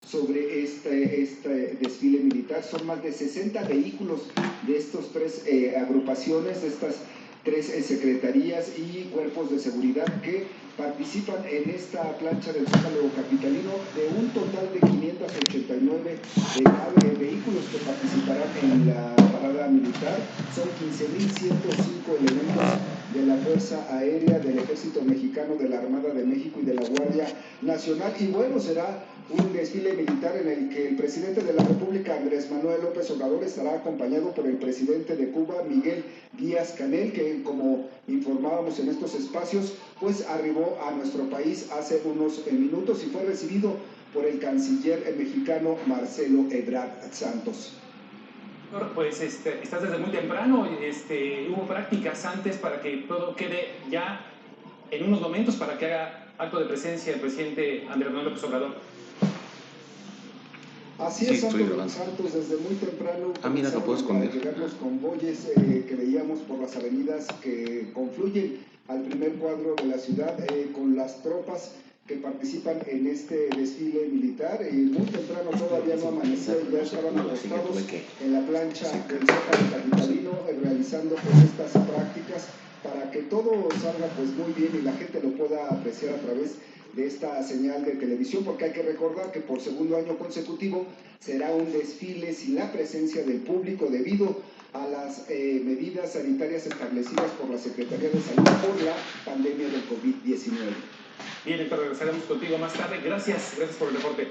sobre este desfile militar. Son más de 60 vehículos de estas tres agrupaciones, de estas tres secretarías y cuerpos de seguridad que participan en esta plancha del Zócalo capitalino, de un total de 589 vehículos que participarán en la parada militar. Son 15.105 elementos de la Fuerza Aérea, del Ejército Mexicano, de la Armada de México y de la Guardia Nacional. Y bueno, será un desfile militar en el que el presidente de la República, Andrés Manuel López Obrador, estará acompañado por el presidente de Cuba, Miguel Díaz-Canel, que, como informábamos en estos espacios, pues arribó a nuestro país hace unos minutos y fue recibido por el canciller mexicano Marcelo Ebrard Santos. Pues estás desde muy temprano, hubo prácticas antes para que todo quede ya en unos momentos para que haga acto de presencia el presidente Andrés Manuel López Obrador. Así es, Santos, desde muy temprano comenzaron a llegar los convoyes que veíamos por las avenidas que confluyen al primer cuadro de la ciudad con las tropas que participan en este desfile militar. Muy temprano, todavía no amanecía, ya estaban acostados en la plancha del Zócalo capitalino realizando pues estas prácticas para que todo salga pues muy bien y la gente lo pueda apreciar a través de esta señal de televisión, porque hay que recordar que por segundo año consecutivo será un desfile sin la presencia del público debido a las medidas sanitarias establecidas por la Secretaría de Salud por la pandemia del COVID-19. Bien, Héctor, regresaremos contigo más tarde. Gracias por el reporte.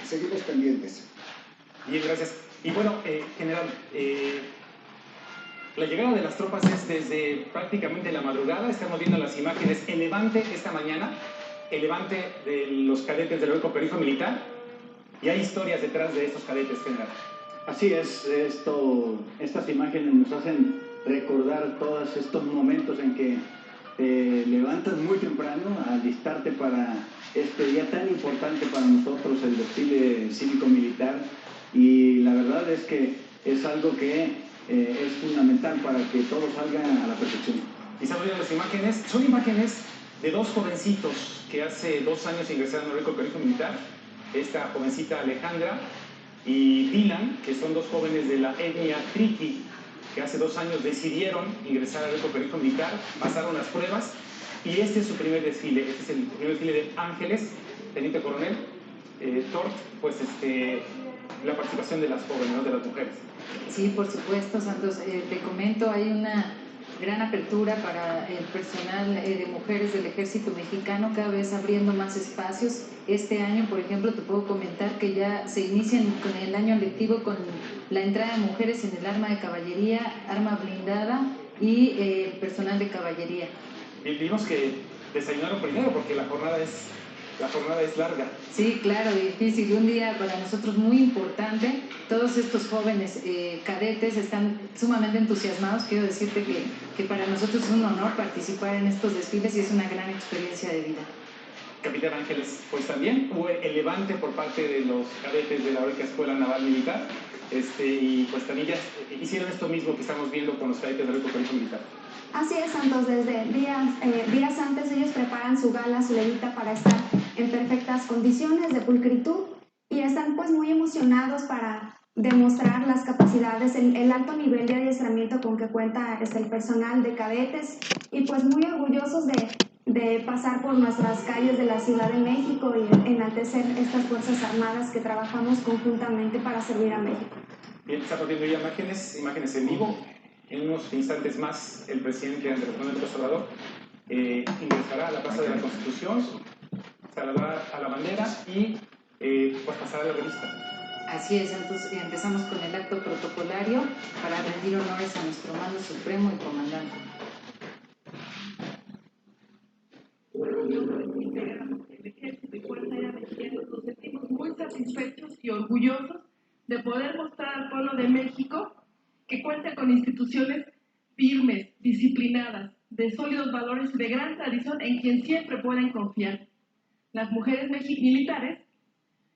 Seguimos pendientes. Bien, gracias. Y bueno, general, la llegada de las tropas es desde prácticamente la madrugada. Estamos viendo las imágenes. El levante esta mañana, el levante de los cadetes del Heroico Periódico Militar. Y hay historias detrás de estos cadetes, general. Así es, estas imágenes nos hacen recordar todos estos momentos en que te levantas muy temprano a alistarte para este día tan importante para nosotros, el desfile cívico-militar. Y la verdad es que es algo que es fundamental para que todo salga a la perfección. Y estamos viendo las imágenes, son imágenes de dos jovencitos que hace 2 años ingresaron al Heroico Periódico Militar, esta jovencita Alejandra y Dylan, que son 2 jóvenes de la etnia Triqui, que hace 2 años decidieron ingresar al Heroico Periódico Militar, pasaron las pruebas y este es su primer desfile, este es el primer desfile de Ángeles, teniente coronel, Tort, pues la participación de las jóvenes, ¿no? De las mujeres. Sí, por supuesto, Santos. Te comento, hay una gran apertura para el personal de mujeres del Ejército Mexicano, cada vez abriendo más espacios. Este año, por ejemplo, te puedo comentar que ya se inician con el año lectivo con la entrada de mujeres en el arma de caballería, arma blindada y personal de caballería. Bien, vimos que desayunaron primero porque la jornada es larga. Sí, claro, difícil. Un día para nosotros muy importante. Todos estos jóvenes cadetes están sumamente entusiasmados. Quiero decirte que para nosotros es un honor participar en estos desfiles y es una gran experiencia de vida. Capitán Ángeles, pues también hubo el levante por parte de los cadetes de la Heroica Escuela Naval Militar y pues también ya hicieron esto mismo que estamos viendo con los cadetes del Heroico Periódico Militar. Así es, Santos, desde días antes ellos preparan su gala, su levita para estar en perfectas condiciones de pulcritud y están pues muy emocionados para demostrar las capacidades, el alto nivel de adiestramiento con que cuenta el personal de cadetes y pues muy orgullosos de pasar por nuestras calles de la Ciudad de México y enaltecer estas Fuerzas Armadas que trabajamos conjuntamente para servir a México. Bien, estamos viendo ya imágenes en vivo. En unos instantes más, el presidente Andrés Manuel López Obrador ingresará a la Plaza de la Constitución, saludará a la bandera y pues pasará la revista. Así es, entonces empezamos con el acto protocolario para rendir honores a nuestro mando supremo y comandante. El Ejército y Fuerza Aérea Mexicana nos sentimos muy satisfechos y orgullosos de poder mostrar al pueblo de México que cuenta con instituciones firmes, disciplinadas, de sólidos valores y de gran tradición en quien siempre pueden confiar. Las mujeres militares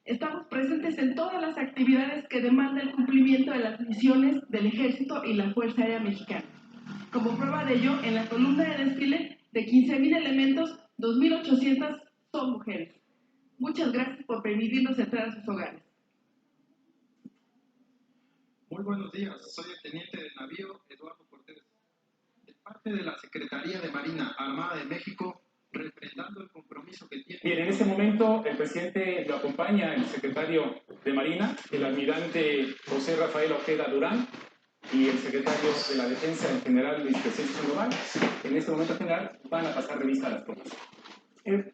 estamos presentes en todas las actividades que demandan el cumplimiento de las misiones del Ejército y la Fuerza Aérea Mexicana. Como prueba de ello, en la columna de desfile de 15,000 elementos, 2,800 son mujeres. Muchas gracias por permitirnos entrar a sus hogares. Muy buenos días, soy el teniente de navío Eduardo Cortés. De parte de la Secretaría de Marina Armada de México, refrendando el compromiso que tiene... Bien, en este momento el presidente lo acompaña el secretario de Marina, el almirante José Rafael Ojeda Durán, y el secretario de la Defensa, el general Luis Crescencio Sandoval. En este momento general van a pasar revista a las tropas.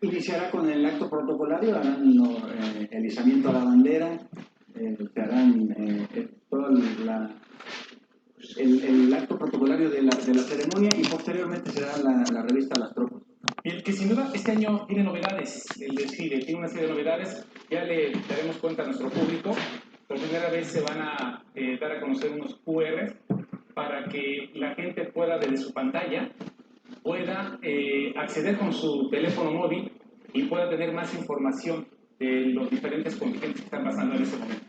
Iniciará con el acto protocolario, harán el izamiento a la bandera, se harán todo el acto protocolario de la ceremonia y posteriormente será la revista a las tropas. Bien, que sin duda este año tiene novedades, el desfile tiene una serie de novedades, ya le daremos cuenta a nuestro público. Por primera vez se van a dar a conocer unos QR para que la gente pueda desde su pantalla pueda acceder con su teléfono móvil y pueda tener más información de los diferentes contingentes que están pasando en este momento.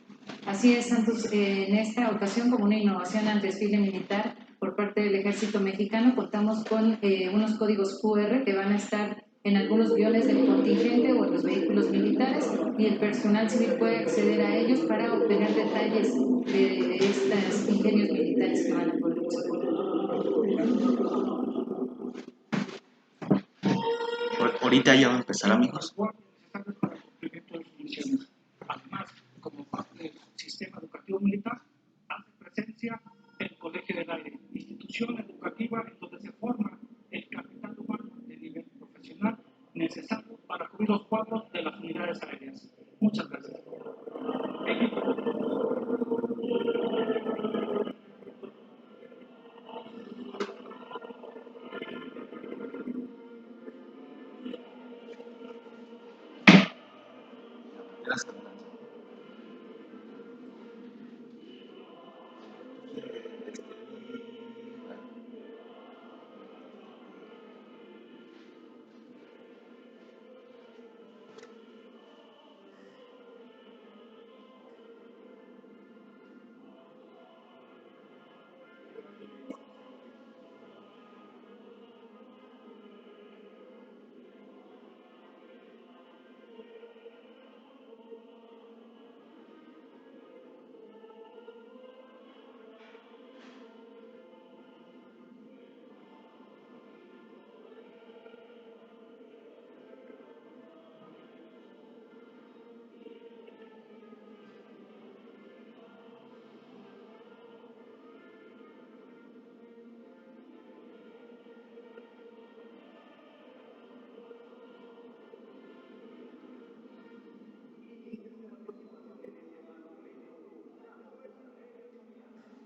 Así es, Santos. En esta ocasión, como una innovación al desfile militar por parte del Ejército Mexicano, contamos con unos códigos QR que van a estar en algunos guiones del contingente o en los vehículos militares, y el personal civil puede acceder a ellos para obtener detalles de estos ingenios militares que van a poder usar. Ahorita ya va a empezar, amigos. Además, como parte del sistema educativo militar, hace presencia el Colegio del Aire, institución educativa en donde se forma el capital humano de nivel profesional necesario para cubrir los cuadros de las unidades aéreas. Muchas gracias. Gracias.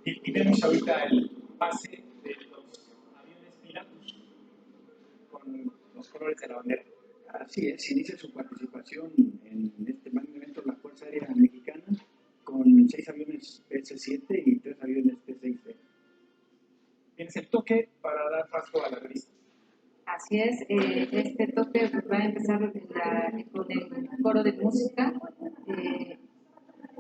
Y vemos ahorita el pase de los aviones Pilatus con los colores de la bandera. Así es, inicia su participación en este magno evento la Fuerza Aérea Mexicana con 6 aviones S-7 y 3 aviones T-6C. Tienes el toque para dar paso a la revista. Así es, este toque va a empezar con el coro de música,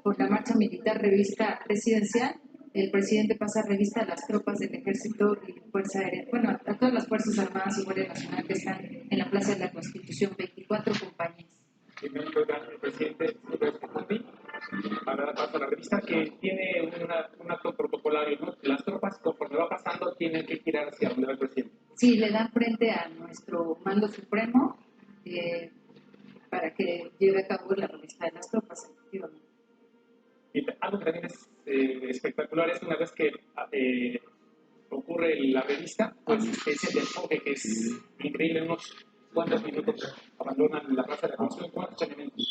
por la marcha militar revista presidencial. El presidente pasa revista a las tropas del Ejército y Fuerza Aérea, bueno, a todas las Fuerzas Armadas y Guardia Nacional que están en la Plaza de la Constitución, 24 compañías. Primero el presidente para dar paso a la revista, que tiene un acto protocolario, ¿no? Las tropas, conforme va pasando, tienen que girar hacia donde va el presidente. Sí, le dan frente a nuestro mando supremo para que lleve a cabo la revista de las tropas, efectivamente. Y algo que también es espectacular es una vez que ocurre la revista, pues es el enfoque que es increíble. Unos cuantos minutos abandonan la Plaza de la Constitución. ¿Cuántos elementos?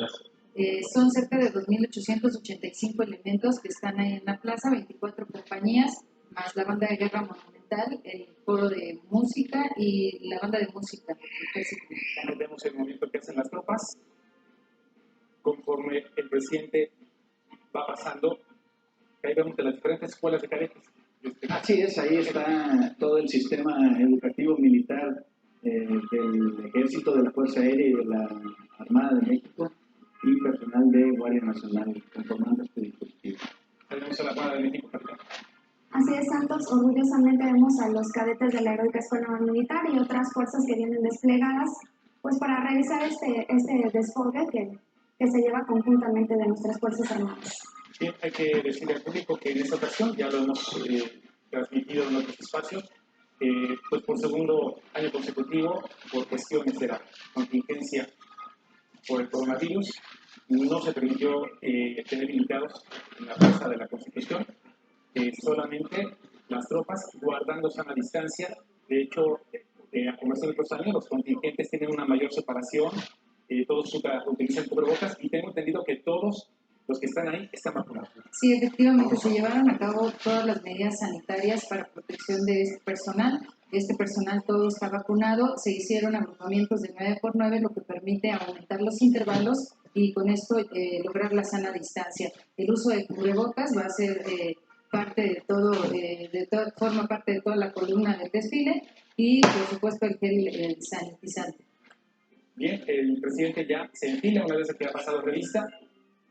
Son cerca de 2.885 elementos que están ahí en la plaza, 24 compañías, más la banda de guerra monumental, el coro de música y la banda de música. Ahí vemos el movimiento que hacen las tropas conforme el presidente va pasando. Ahí vemos de las diferentes escuelas de cadetes. Así es, ahí está todo el sistema educativo militar del Ejército, de la Fuerza Aérea y de la Armada de México y personal de Guardia Nacional conformando este dispositivo. Ahí vemos a la Armada de México, capitán. Así es, Santos. Orgullosamente vemos a los cadetes de la Heroica Escuela Militar y otras fuerzas que vienen desplegadas pues para realizar este desfogue que se lleva conjuntamente de nuestras Fuerzas Armadas. Bien, hay que decirle al público que en esta ocasión ya lo hemos transmitido en otros espacios, pues por segundo año consecutivo, por cuestiones de la contingencia por el coronavirus, no se permitió tener invitados en la plaza de la Constitución, solamente las tropas guardando sana distancia. De hecho, a comparación de otros años, los contingentes tienen una mayor separación, todos utilizan cubrebocas y tengo entendido que todos los que están ahí están vacunados. Sí, efectivamente, se llevaron a cabo todas las medidas sanitarias para protección de este personal. Este personal todo está vacunado, se hicieron agrupamientos de 9x9, lo que permite aumentar los intervalos y con esto lograr la sana distancia. El uso de cubrebocas va a ser parte de todo, forma parte de toda la columna del desfile y por supuesto el gel sanitizante. Bien, el presidente ya se enfila una vez que ha pasado revista,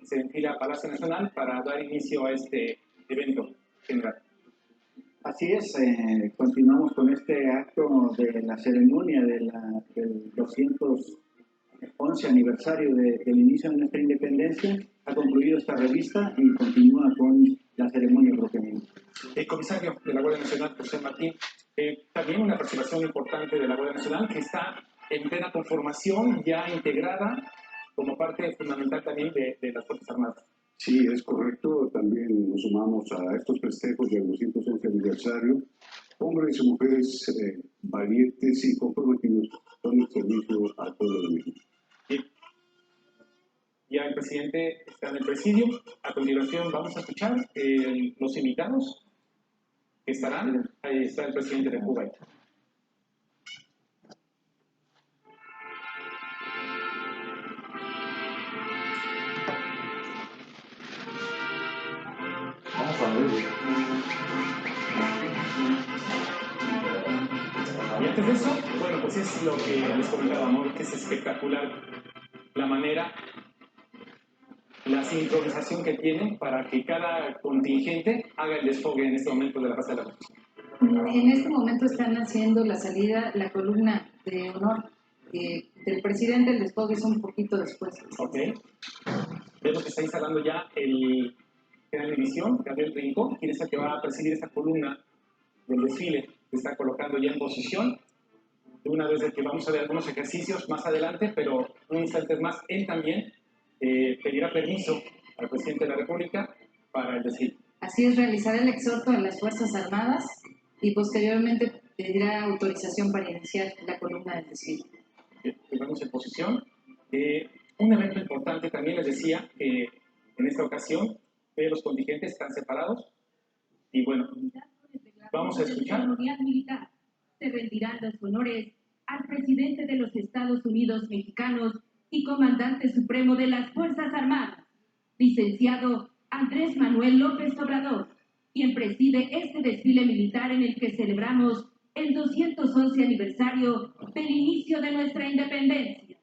se enfila a Palacio Nacional para dar inicio a este evento general. Así es, continuamos con este acto de la ceremonia del 211 aniversario del inicio de nuestra independencia. Ha concluido esta revista y continúa con la ceremonia propiamente. El comisario de la Guardia Nacional, José Martín, también una participación importante de la Guardia Nacional que está en plena conformación, ya integrada como parte fundamental también de las Fuerzas Armadas. Sí, es correcto. También nos sumamos a estos festejos del 211 aniversario. Hombres y mujeres valientes y comprometidos con el servicio al pueblo de México. Bien. Ya el presidente está en el presidio. A continuación vamos a escuchar los invitados que estarán. Ahí está el presidente de Cuba. Y antes de eso, bueno, pues es lo que les comentaba, ¿no? Que es espectacular la manera, la sincronización que tienen para que cada contingente haga el desfogue en este momento de la Plaza de la Constitución. En este momento están haciendo la salida, la columna de honor del presidente. El desfogue es un poquito después. Ok. Vemos que está instalando ya el general de división, Gabriel Rincón, quien es el que va a presidir esta columna del desfile. Se está colocando ya en posición. De una vez de que vamos a ver algunos ejercicios más adelante, pero un instante más, él también pedirá permiso al presidente de la República para el desfile. Así es, realizará el exhorto de las Fuerzas Armadas y posteriormente pedirá autorización para iniciar la columna del desfile. Vamos en posición. Un evento importante también les decía que en esta ocasión los contingentes están separados y bueno, vamos a escuchar. Militar. Se rendirán los honores al presidente de los Estados Unidos mexicanos y comandante supremo de las Fuerzas Armadas, licenciado Andrés Manuel López Obrador, quien preside este desfile militar en el que celebramos el 211 aniversario del inicio de nuestra independencia.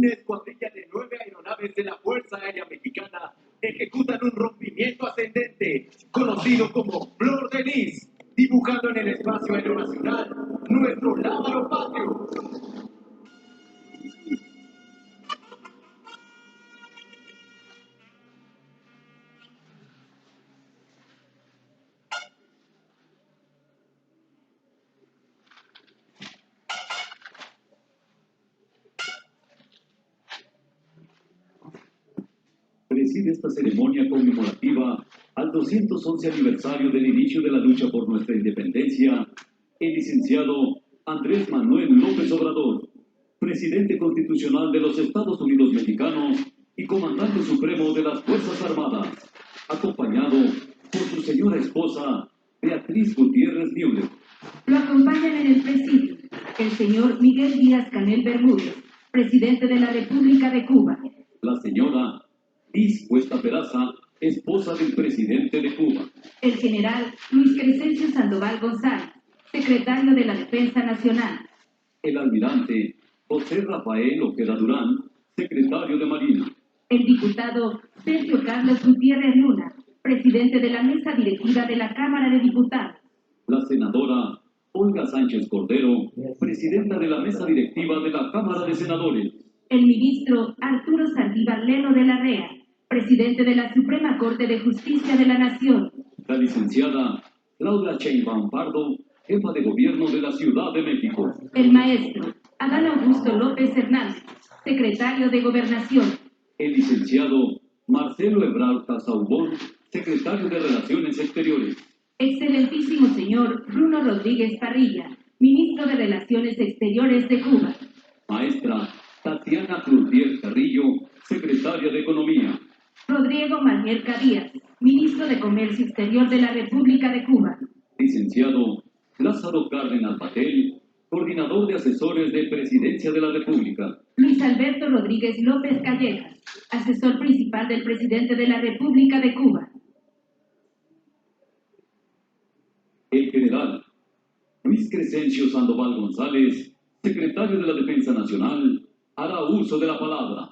una escuadrilla de 9 aeronaves de la Fuerza Aérea Mexicana ejecutan un rompimiento ascendente, conocido como Flor de Lis, dibujando en el espacio aéreo nacional nuestro lábaro patrio. Preside esta ceremonia conmemorativa al 211 aniversario del inicio de la lucha por nuestra independencia, el licenciado Andrés Manuel López Obrador, presidente constitucional de los Estados Unidos Mexicanos y comandante supremo de las Fuerzas Armadas, acompañado por su señora esposa, Beatriz Gutiérrez Müller. Lo acompañan en el presidio el señor Miguel Díaz-Canel Bermúdez, presidente de la República de Cuba. La señora Liz Cuesta Peraza, esposa del presidente de Cuba. El general Luis Crescencio Sandoval González, secretario de la Defensa Nacional. El almirante José Rafael Ojeda Durán, secretario de Marina. El diputado Sergio Carlos Gutiérrez Luna, presidente de la mesa directiva de la Cámara de Diputados. La senadora Olga Sánchez Cordero, presidenta de la mesa directiva de la Cámara de Senadores. El ministro Arturo Saldívar Lelo de la Rea, presidente de la Suprema Corte de Justicia de la Nación. La licenciada Claudia Sheinbaum Pardo, jefa de gobierno de la Ciudad de México. El maestro Adán Augusto López Hernández, secretario de Gobernación. El licenciado Marcelo Ebrard Casaubon, secretario de Relaciones Exteriores. Excelentísimo señor Bruno Rodríguez Parrilla, ministro de Relaciones Exteriores de Cuba. Maestra Tatiana Cloutier Carrillo, secretaria de Economía. Rodrigo Malmerca Díaz, ministro de Comercio Exterior de la República de Cuba. Licenciado Lázaro Cárdenas Batel, coordinador de asesores de Presidencia de la República. Luis Alberto Rodríguez López Callejas, asesor principal del presidente de la República de Cuba. El general Luis Crescencio Sandoval González, secretario de la Defensa Nacional, hará uso de la palabra.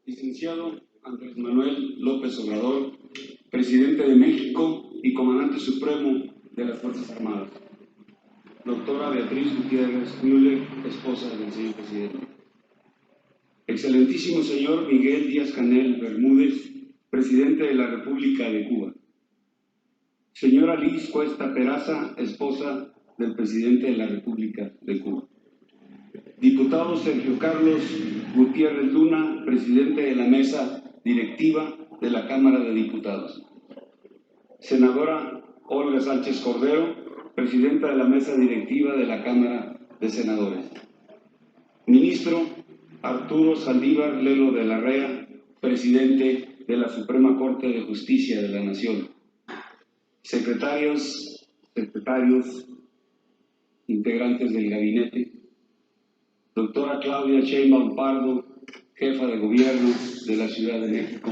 Licenciado Andrés Manuel López Obrador, presidente de México y comandante supremo de las Fuerzas Armadas. Doctora Beatriz Gutiérrez Müller, esposa del señor presidente. Excelentísimo señor Miguel Díaz-Canel Bermúdez, presidente de la República de Cuba. Señora Liz Cuesta Peraza, esposa del presidente de la República de Cuba. Diputado Sergio Carlos Gutiérrez Luna, presidente de la mesa directiva de la Cámara de Diputados. Senadora Olga Sánchez Cordero, presidenta de la mesa directiva de la Cámara de Senadores. Ministro Arturo Saldívar Lelo de la Rea, presidente de la Suprema Corte de Justicia de la Nación. Secretarios, integrantes del gabinete. Doctora Claudia Sheinbaum Pardo, jefa de gobierno de la Ciudad de México.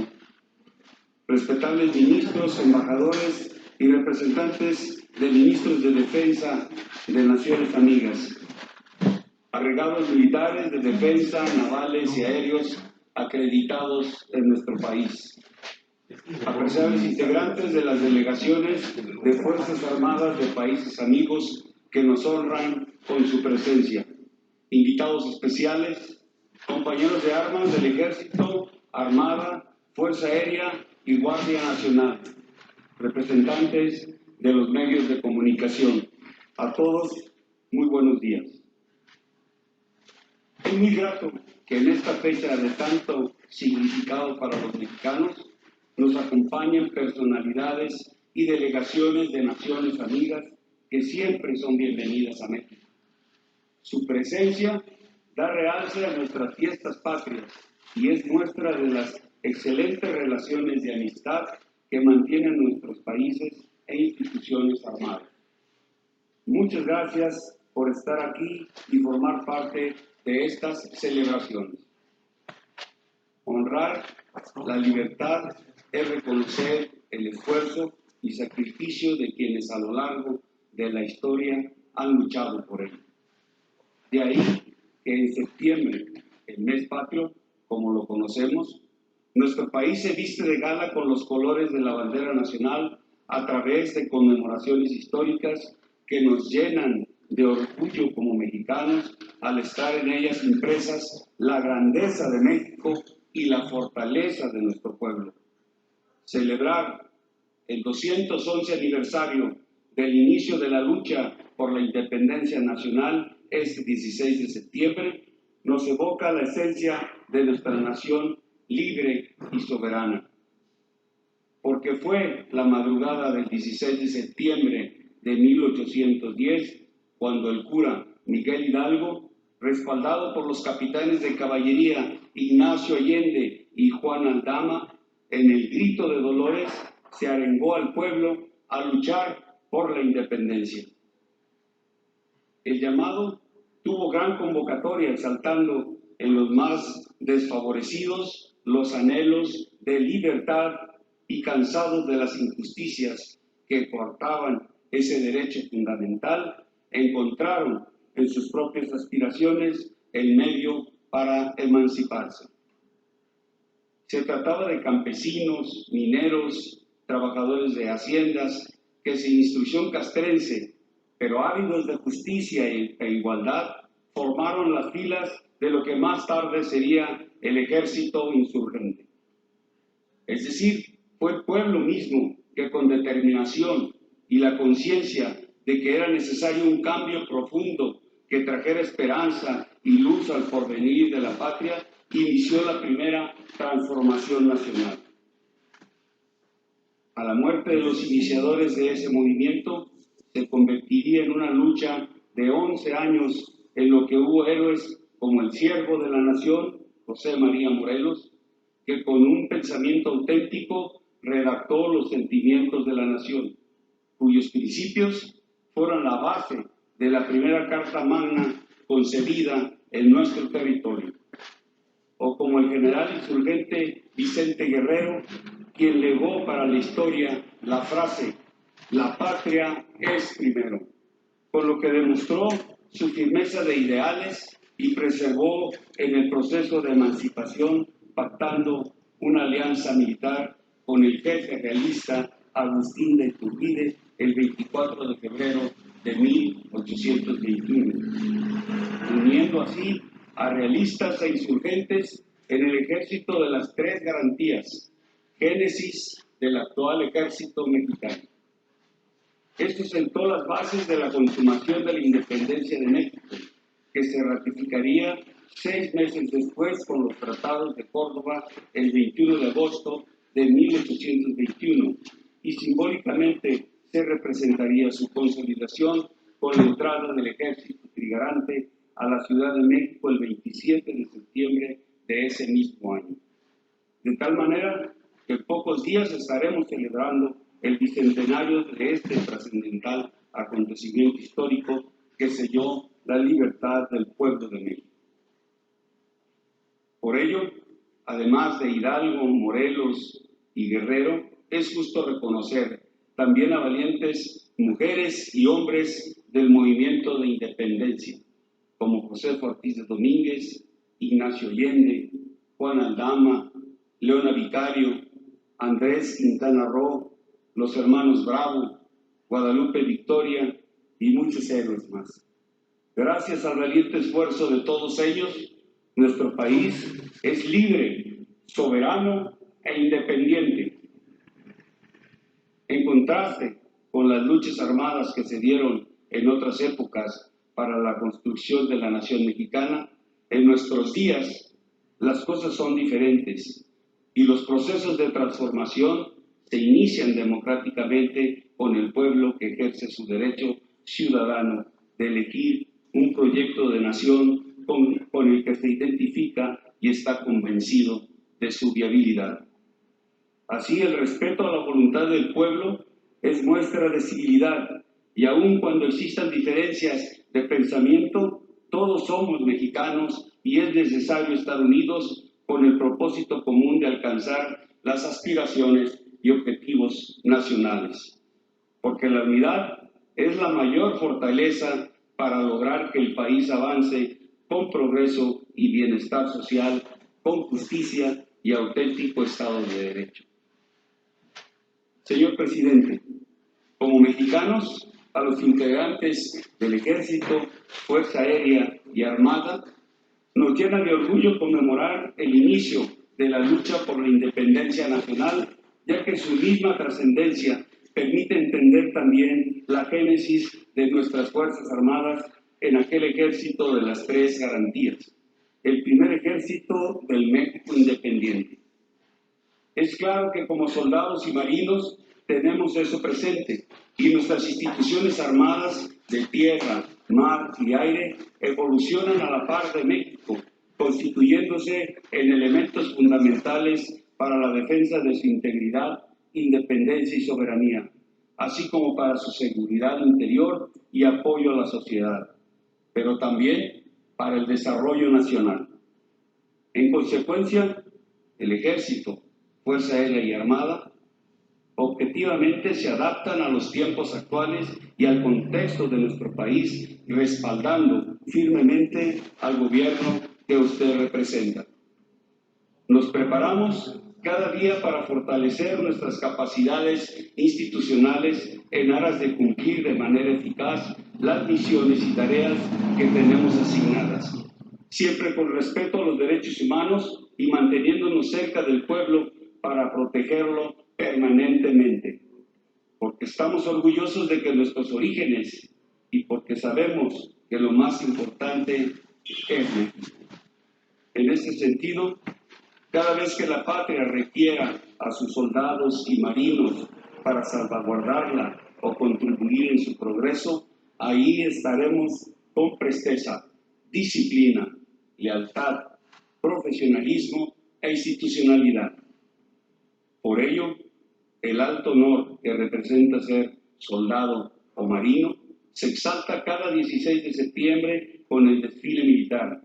Respetables ministros, embajadores y representantes de ministros de defensa de naciones amigas. Agregados militares de defensa, navales y aéreos acreditados en nuestro país. Apreciables integrantes de las delegaciones de Fuerzas Armadas de países amigos que nos honran con su presencia. Invitados especiales, compañeros de armas del Ejército, Armada, Fuerza Aérea y Guardia Nacional, representantes de los medios de comunicación. A todos, muy buenos días. Es muy grato que en esta fecha de tanto significado para los mexicanos nos acompañen personalidades y delegaciones de naciones amigas que siempre son bienvenidas a México. Su presencia da realce a nuestras fiestas patrias y es muestra de las excelentes relaciones de amistad que mantienen nuestros países e instituciones armadas. Muchas gracias por estar aquí y formar parte de estas celebraciones. Honrar la libertad es reconocer el esfuerzo y sacrificio de quienes a lo largo de la historia han luchado por ello. De ahí que en septiembre, el mes patrio, como lo conocemos, nuestro país se viste de gala con los colores de la bandera nacional a través de conmemoraciones históricas que nos llenan de orgullo como mexicanos al estar en ellas impresas la grandeza de México y la fortaleza de nuestro pueblo. Celebrar el 211 aniversario del inicio de la lucha por la independencia nacional este 16 de septiembre nos evoca la esencia de nuestra nación libre y soberana. Porque fue la madrugada del 16 de septiembre de 1810 cuando el cura Miguel Hidalgo, respaldado por los capitanes de caballería Ignacio Allende y Juan Aldama, en el grito de Dolores se arengó al pueblo a luchar por la independencia. El llamado tuvo gran convocatoria, exaltando en los más desfavorecidos los anhelos de libertad y cansados de las injusticias que coartaban ese derecho fundamental, encontraron en sus propias aspiraciones el medio para emanciparse. Se trataba de campesinos, mineros, trabajadores de haciendas, que sin instrucción castrense, pero ávidos de justicia e igualdad, formaron las filas de lo que más tarde sería el ejército insurgente. Es decir, fue el pueblo mismo que con determinación y la conciencia de que era necesario un cambio profundo que trajera esperanza y luz al porvenir de la patria, inició la primera transformación nacional. A la muerte de los iniciadores de ese movimiento, se convertiría en una lucha de 11 años en lo que hubo héroes como el siervo de la nación, José María Morelos, que con un pensamiento auténtico redactó los sentimientos de la nación, cuyos principios fueron la base de la primera Carta Magna concebida en nuestro territorio. O como el general insurgente Vicente Guerrero, quien legó para la historia la frase "la patria es primero", con lo que demostró su firmeza de ideales y preservó en el proceso de emancipación, pactando una alianza militar con el jefe realista Agustín de Iturbide el 24 de febrero de 1821, uniendo así a realistas e insurgentes en el ejército de las tres garantías, génesis del actual ejército mexicano. Esto sentó las bases de la consumación de la independencia de México, que se ratificaría 6 meses después con los tratados de Córdoba el 21 de agosto de 1821, y simbólicamente se representaría su consolidación con la entrada del ejército trigarante a la Ciudad de México el 27 de septiembre de ese mismo año. De tal manera que en pocos días estaremos celebrando el bicentenario de este trascendental acontecimiento histórico que selló la libertad del pueblo de México. Por ello, además de Hidalgo, Morelos y Guerrero, es justo reconocer también a valientes mujeres y hombres del movimiento de independencia, como José Ortiz de Domínguez, Ignacio Allende, Juan Aldama, Leona Vicario, Andrés Quintana Roo, los hermanos Bravo, Guadalupe Victoria y muchos héroes más. Gracias al valiente esfuerzo de todos ellos, nuestro país es libre, soberano e independiente. En contraste con las luchas armadas que se dieron en otras épocas para la construcción de la nación mexicana, en nuestros días las cosas son diferentes y los procesos de transformación se inician democráticamente con el pueblo que ejerce su derecho ciudadano de elegir un proyecto de nación con el que se identifica y está convencido de su viabilidad. Así, el respeto a la voluntad del pueblo es muestra de civilidad Y aun cuando existan diferencias de pensamiento, todos somos mexicanos y es necesario estar unidos con el propósito común de alcanzar las aspiraciones y objetivos nacionales. Porque la unidad es la mayor fortaleza para lograr que el país avance con progreso y bienestar social, con justicia y auténtico Estado de Derecho. Señor presidente, como mexicanos, a los integrantes del Ejército, Fuerza Aérea y Armada, nos llena de orgullo conmemorar el inicio de la lucha por la independencia nacional, ya que su misma trascendencia permite entender también la génesis de nuestras Fuerzas Armadas en aquel ejército de las tres garantías, el primer ejército del México independiente. Es claro que como soldados y marinos tenemos eso presente y nuestras instituciones armadas de tierra, mar y aire evolucionan a la par de México, constituyéndose en elementos fundamentales para la defensa de su integridad, independencia y soberanía, así como para su seguridad interior y apoyo a la sociedad, pero también para el desarrollo nacional. En consecuencia, el Ejército, Fuerza Aérea y Armada objetivamente se adaptan a los tiempos actuales y al contexto de nuestro país, respaldando firmemente al gobierno que usted representa. Nos preparamos cada día para fortalecer nuestras capacidades institucionales en aras de cumplir de manera eficaz las misiones y tareas que tenemos asignadas, siempre con respeto a los derechos humanos y manteniéndonos cerca del pueblo para protegerlo permanentemente, porque estamos orgullosos de que nuestros orígenes y porque sabemos que lo más importante es México. En este sentido, cada vez que la patria requiera a sus soldados y marinos para salvaguardarla o contribuir en su progreso, ahí estaremos con presteza, disciplina, lealtad, profesionalismo e institucionalidad. Por ello, el alto honor que representa ser soldado o marino se exalta cada 16 de septiembre con el desfile militar,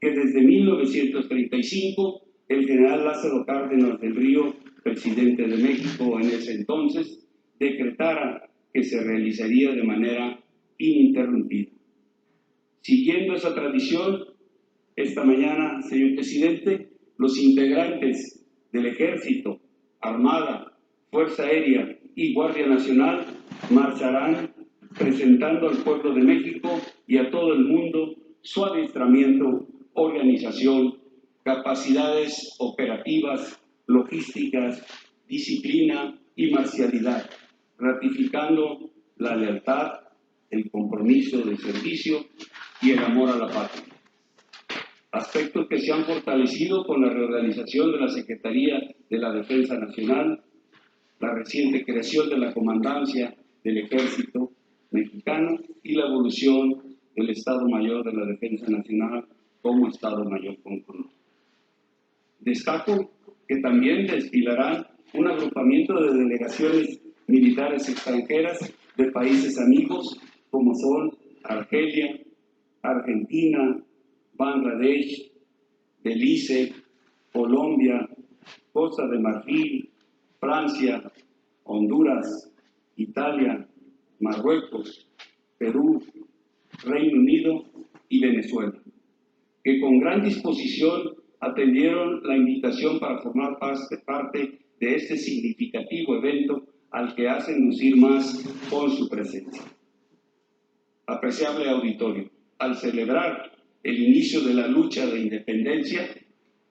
que desde 1935 el general Lázaro Cárdenas del Río, presidente de México en ese entonces, decretara que se realizaría de manera ininterrumpida. Siguiendo esa tradición, esta mañana, señor presidente, los integrantes del Ejército, Armada, Fuerza Aérea y Guardia Nacional marcharán presentando al pueblo de México y a todo el mundo su adiestramiento, organización, capacidades operativas, logísticas, disciplina y marcialidad, ratificando la lealtad, el compromiso de servicio y el amor a la patria. Aspectos que se han fortalecido con la reorganización de la Secretaría de la Defensa Nacional, la reciente creación de la Comandancia del Ejército Mexicano y la evolución del Estado Mayor de la Defensa Nacional como Estado Mayor conjunto. Destaco que también desfilarán un agrupamiento de delegaciones militares extranjeras de países amigos como son Argelia, Argentina, Bangladesh, Belice, Colombia, Costa de Marfil, Francia, Honduras, Italia, Marruecos, Perú, Reino Unido y Venezuela, que con gran disposición atendieron la invitación para formar parte de este significativo evento al que hacen lucir más con su presencia. Apreciable auditorio, al celebrar el inicio de la lucha de independencia,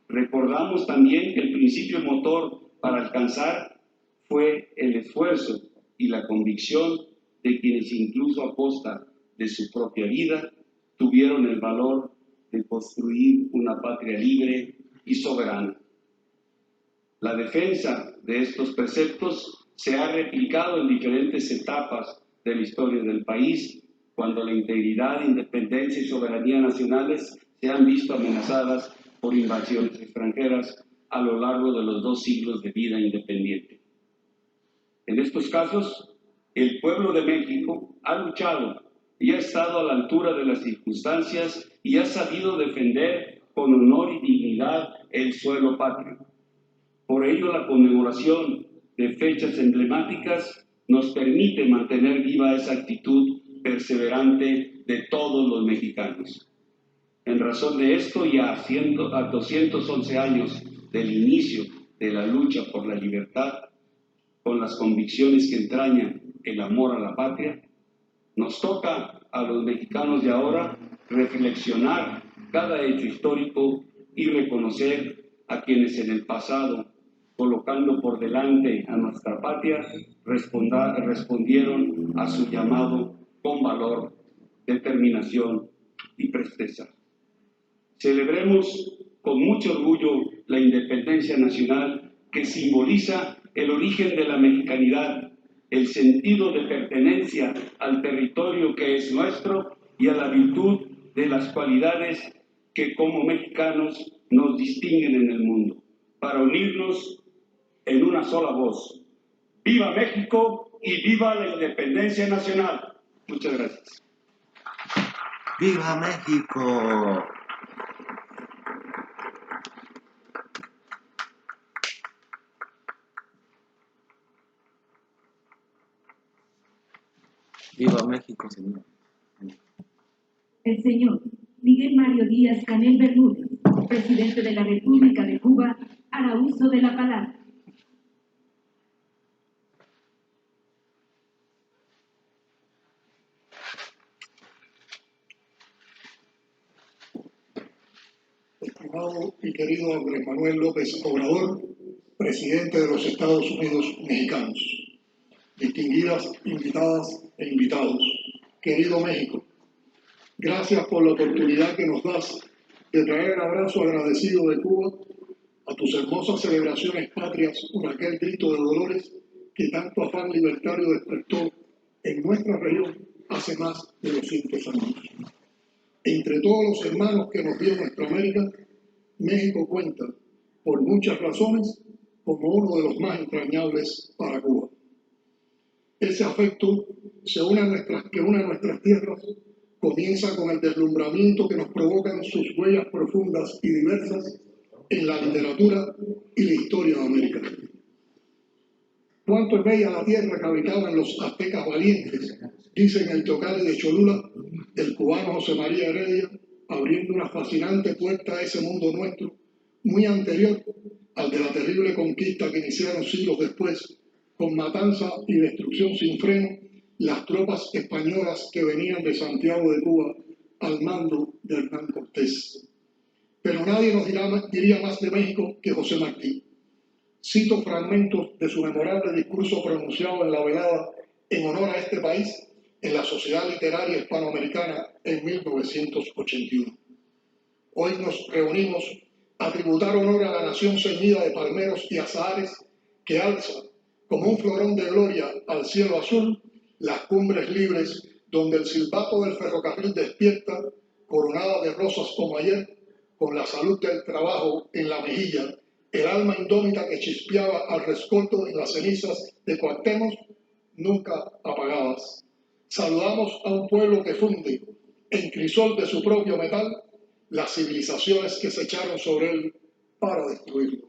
recordamos también que el principio motor para alcanzar fue el esfuerzo y la convicción de quienes incluso a costa de su propia vida tuvieron el valor de construir una patria libre y soberana. La defensa de estos preceptos se ha replicado en diferentes etapas de la historia del país, cuando la integridad, independencia y soberanía nacionales se han visto amenazadas por invasiones extranjeras a lo largo de los 2 siglos de vida independiente. En estos casos, el pueblo de México ha luchado y ha estado a la altura de las circunstancias y ha sabido defender con honor y dignidad el suelo patrio. Por ello, la conmemoración de fechas emblemáticas nos permite mantener viva esa actitud perseverante de todos los mexicanos. En razón de esto, y a 211 años del inicio de la lucha por la libertad, con las convicciones que entrañan el amor a la patria, nos toca a los mexicanos de ahora reflexionar cada hecho histórico y reconocer a quienes en el pasado, colocando por delante a nuestra patria, respondieron a su llamado con valor, determinación y presteza. Celebremos con mucho orgullo la independencia nacional que simboliza el origen de la mexicanidad, el sentido de pertenencia al territorio que es nuestro y a la virtud de las cualidades que como mexicanos nos distinguen en el mundo, para unirnos en una sola voz. ¡Viva México y viva la independencia nacional! Muchas gracias. ¡Viva México! ¡Viva México, señor! El señor Miguel Mario Díaz-Canel Bermúdez, presidente de la República de Cuba, hará uso de la palabra. Estimado y querido Andrés Manuel López Obrador, presidente de los Estados Unidos mexicanos, distinguidas invitadas e invitados, querido México, gracias por la oportunidad que nos das de traer el abrazo agradecido de Cuba a tus hermosas celebraciones patrias con aquel grito de dolores que tanto afán libertario despertó en nuestra región hace más de 200 años. Entre todos los hermanos que nos dio nuestra América, México cuenta, por muchas razones, como uno de los más entrañables para Cuba. Ese afecto que une a nuestras tierras comienza con el deslumbramiento que nos provocan sus huellas profundas y diversas en la literatura y la historia de América. Cuánto es bella la tierra que habitaban los aztecas valientes, dice en el Teocalli de Cholula el cubano José María Heredia, abriendo una fascinante puerta a ese mundo nuestro, muy anterior al de la terrible conquista que iniciaron siglos después, con matanza y destrucción sin freno, las tropas españolas que venían de Santiago de Cuba al mando de Hernán Cortés. Pero nadie nos diría más de México que José Martí. Cito fragmentos de su memorable discurso pronunciado en la velada en honor a este país en la Sociedad Literaria Hispanoamericana en 1981. Hoy nos reunimos a tributar honor a la nación ceñida de palmeros y azahares que alza como un florón de gloria al cielo azul las cumbres libres donde el silbato del ferrocarril despierta, coronada de rosas como ayer, con la salud del trabajo en la mejilla, el alma indómita que chispeaba al rescoldo en las cenizas de Cuauhtémoc, nunca apagadas. Saludamos a un pueblo que funde, en crisol de su propio metal, las civilizaciones que se echaron sobre él para destruirlo.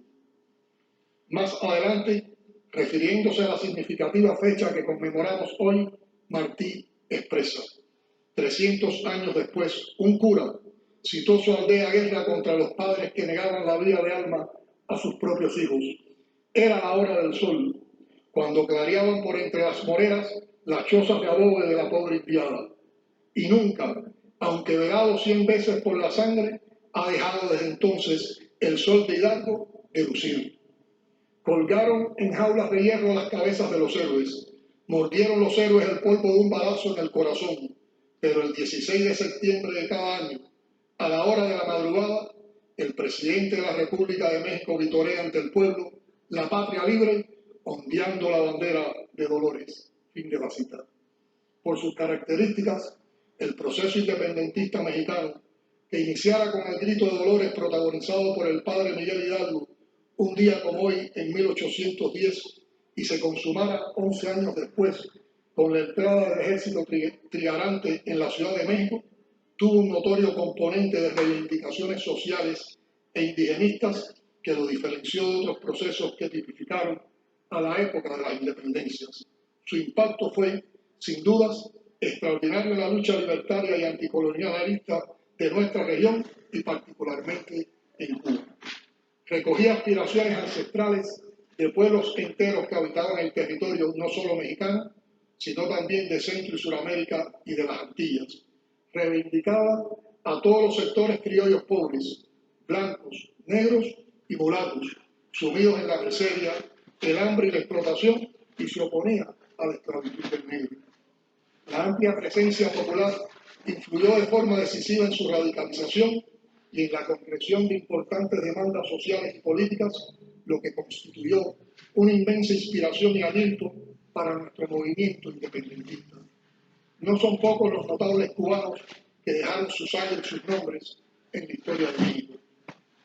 Más adelante, refiriéndose a la significativa fecha que conmemoramos hoy, Martí expresa: 300 años después, un cura citó su aldea guerra contra los padres que negaban la vida de alma a sus propios hijos. Era la hora del sol, cuando clareaban por entre las moreras las chozas de adobe de la pobre indiada. Y nunca, aunque velado 100 veces por la sangre, ha dejado desde entonces el sol de Hidalgo de lucir. Colgaron en jaulas de hierro las cabezas de los héroes, mordieron los héroes el polvo de un balazo en el corazón, pero el 16 de septiembre de cada año, a la hora de la madrugada, el presidente de la República de México vitorea ante el pueblo la patria libre, ondeando la bandera de Dolores. Fin de la cita. Por sus características, el proceso independentista mexicano, que iniciara con el grito de Dolores protagonizado por el padre Miguel Hidalgo, un día como hoy en 1810, y se consumara 11 años después con la entrada del ejército trigarante en la Ciudad de México, tuvo un notorio componente de reivindicaciones sociales e indigenistas que lo diferenció de otros procesos que tipificaron a la época de las independencias. Su impacto fue, sin dudas, extraordinario en la lucha libertaria y anticolonialista de nuestra región y particularmente en Cuba. Recogía aspiraciones ancestrales de pueblos enteros que habitaban el territorio no solo mexicano, sino también de Centro y Suramérica y de las Antillas. Reivindicaba a todos los sectores criollos pobres, blancos, negros y mulatos, sumidos en la miseria, el hambre y la explotación, y se oponía a la esclavitud del negro. La amplia presencia popular influyó de forma decisiva en su radicalización y en la concreción de importantes demandas sociales y políticas, lo que constituyó una inmensa inspiración y aliento para nuestro movimiento independentista. No son pocos los notables cubanos que dejaron su sangre y sus nombres en la historia de México.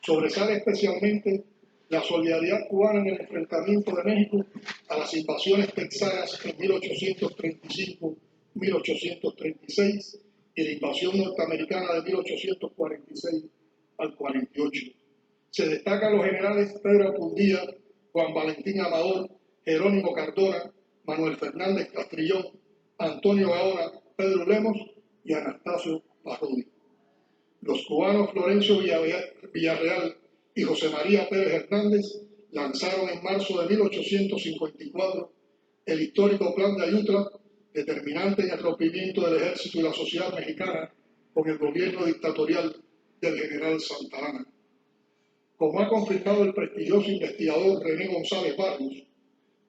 Sobresale especialmente la solidaridad cubana en el enfrentamiento de México a las invasiones texanas en 1835-1836 y la invasión norteamericana de 1846 al 48. Se destacan los generales Pedro Apundía, Juan Valentín Amador, Jerónimo Cardona, Manuel Fernández Castrillón, Antonio Gaona, Pedro Lemos y Anastasio Parodi. Los cubanos Florencio Villarreal y José María Pérez Hernández lanzaron en marzo de 1854 el histórico Plan de Ayutla, determinante en el rompimiento del ejército y la sociedad mexicana con el gobierno dictatorial del general Santa Anna. Como ha confirmado el prestigioso investigador René González Barrios,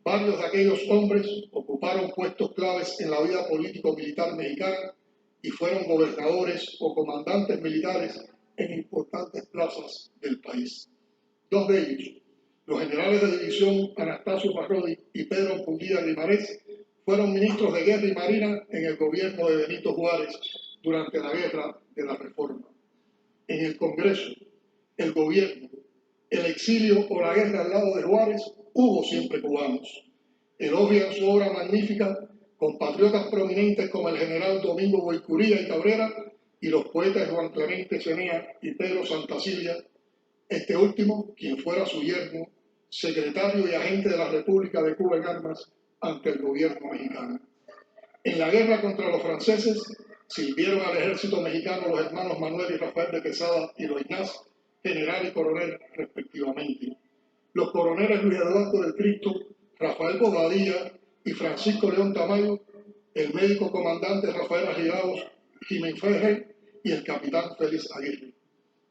varios de aquellos hombres ocuparon puestos claves en la vida político-militar mexicana y fueron gobernadores o comandantes militares en importantes plazas del país. Dos de ellos, los generales de división Anastasio Parodi y Pedro Pundía Guimarães, fueron ministros de Guerra y Marina en el gobierno de Benito Juárez durante la Guerra de la Reforma. En el Congreso, el gobierno, el exilio o la guerra al lado de Juárez, hubo siempre cubanos. Elogian su obra magnífica compatriotas prominentes como el general Domingo Boicuría y Cabrera y los poetas Juan Clemente Cenea y Pedro Santacilia, este último quien fuera su yerno, secretario y agente de la República de Cuba en armas ante el gobierno mexicano. En la guerra contra los franceses sirvieron al ejército mexicano los hermanos Manuel y Rafael de Quesada y Loinás, general y coronel respectivamente. Los coroneles Luis Eduardo del Cristo, Rafael Bobadilla y Francisco León Tamayo, el médico comandante Rafael Agilados, Jiménez Ferrer y el capitán Félix Aguirre.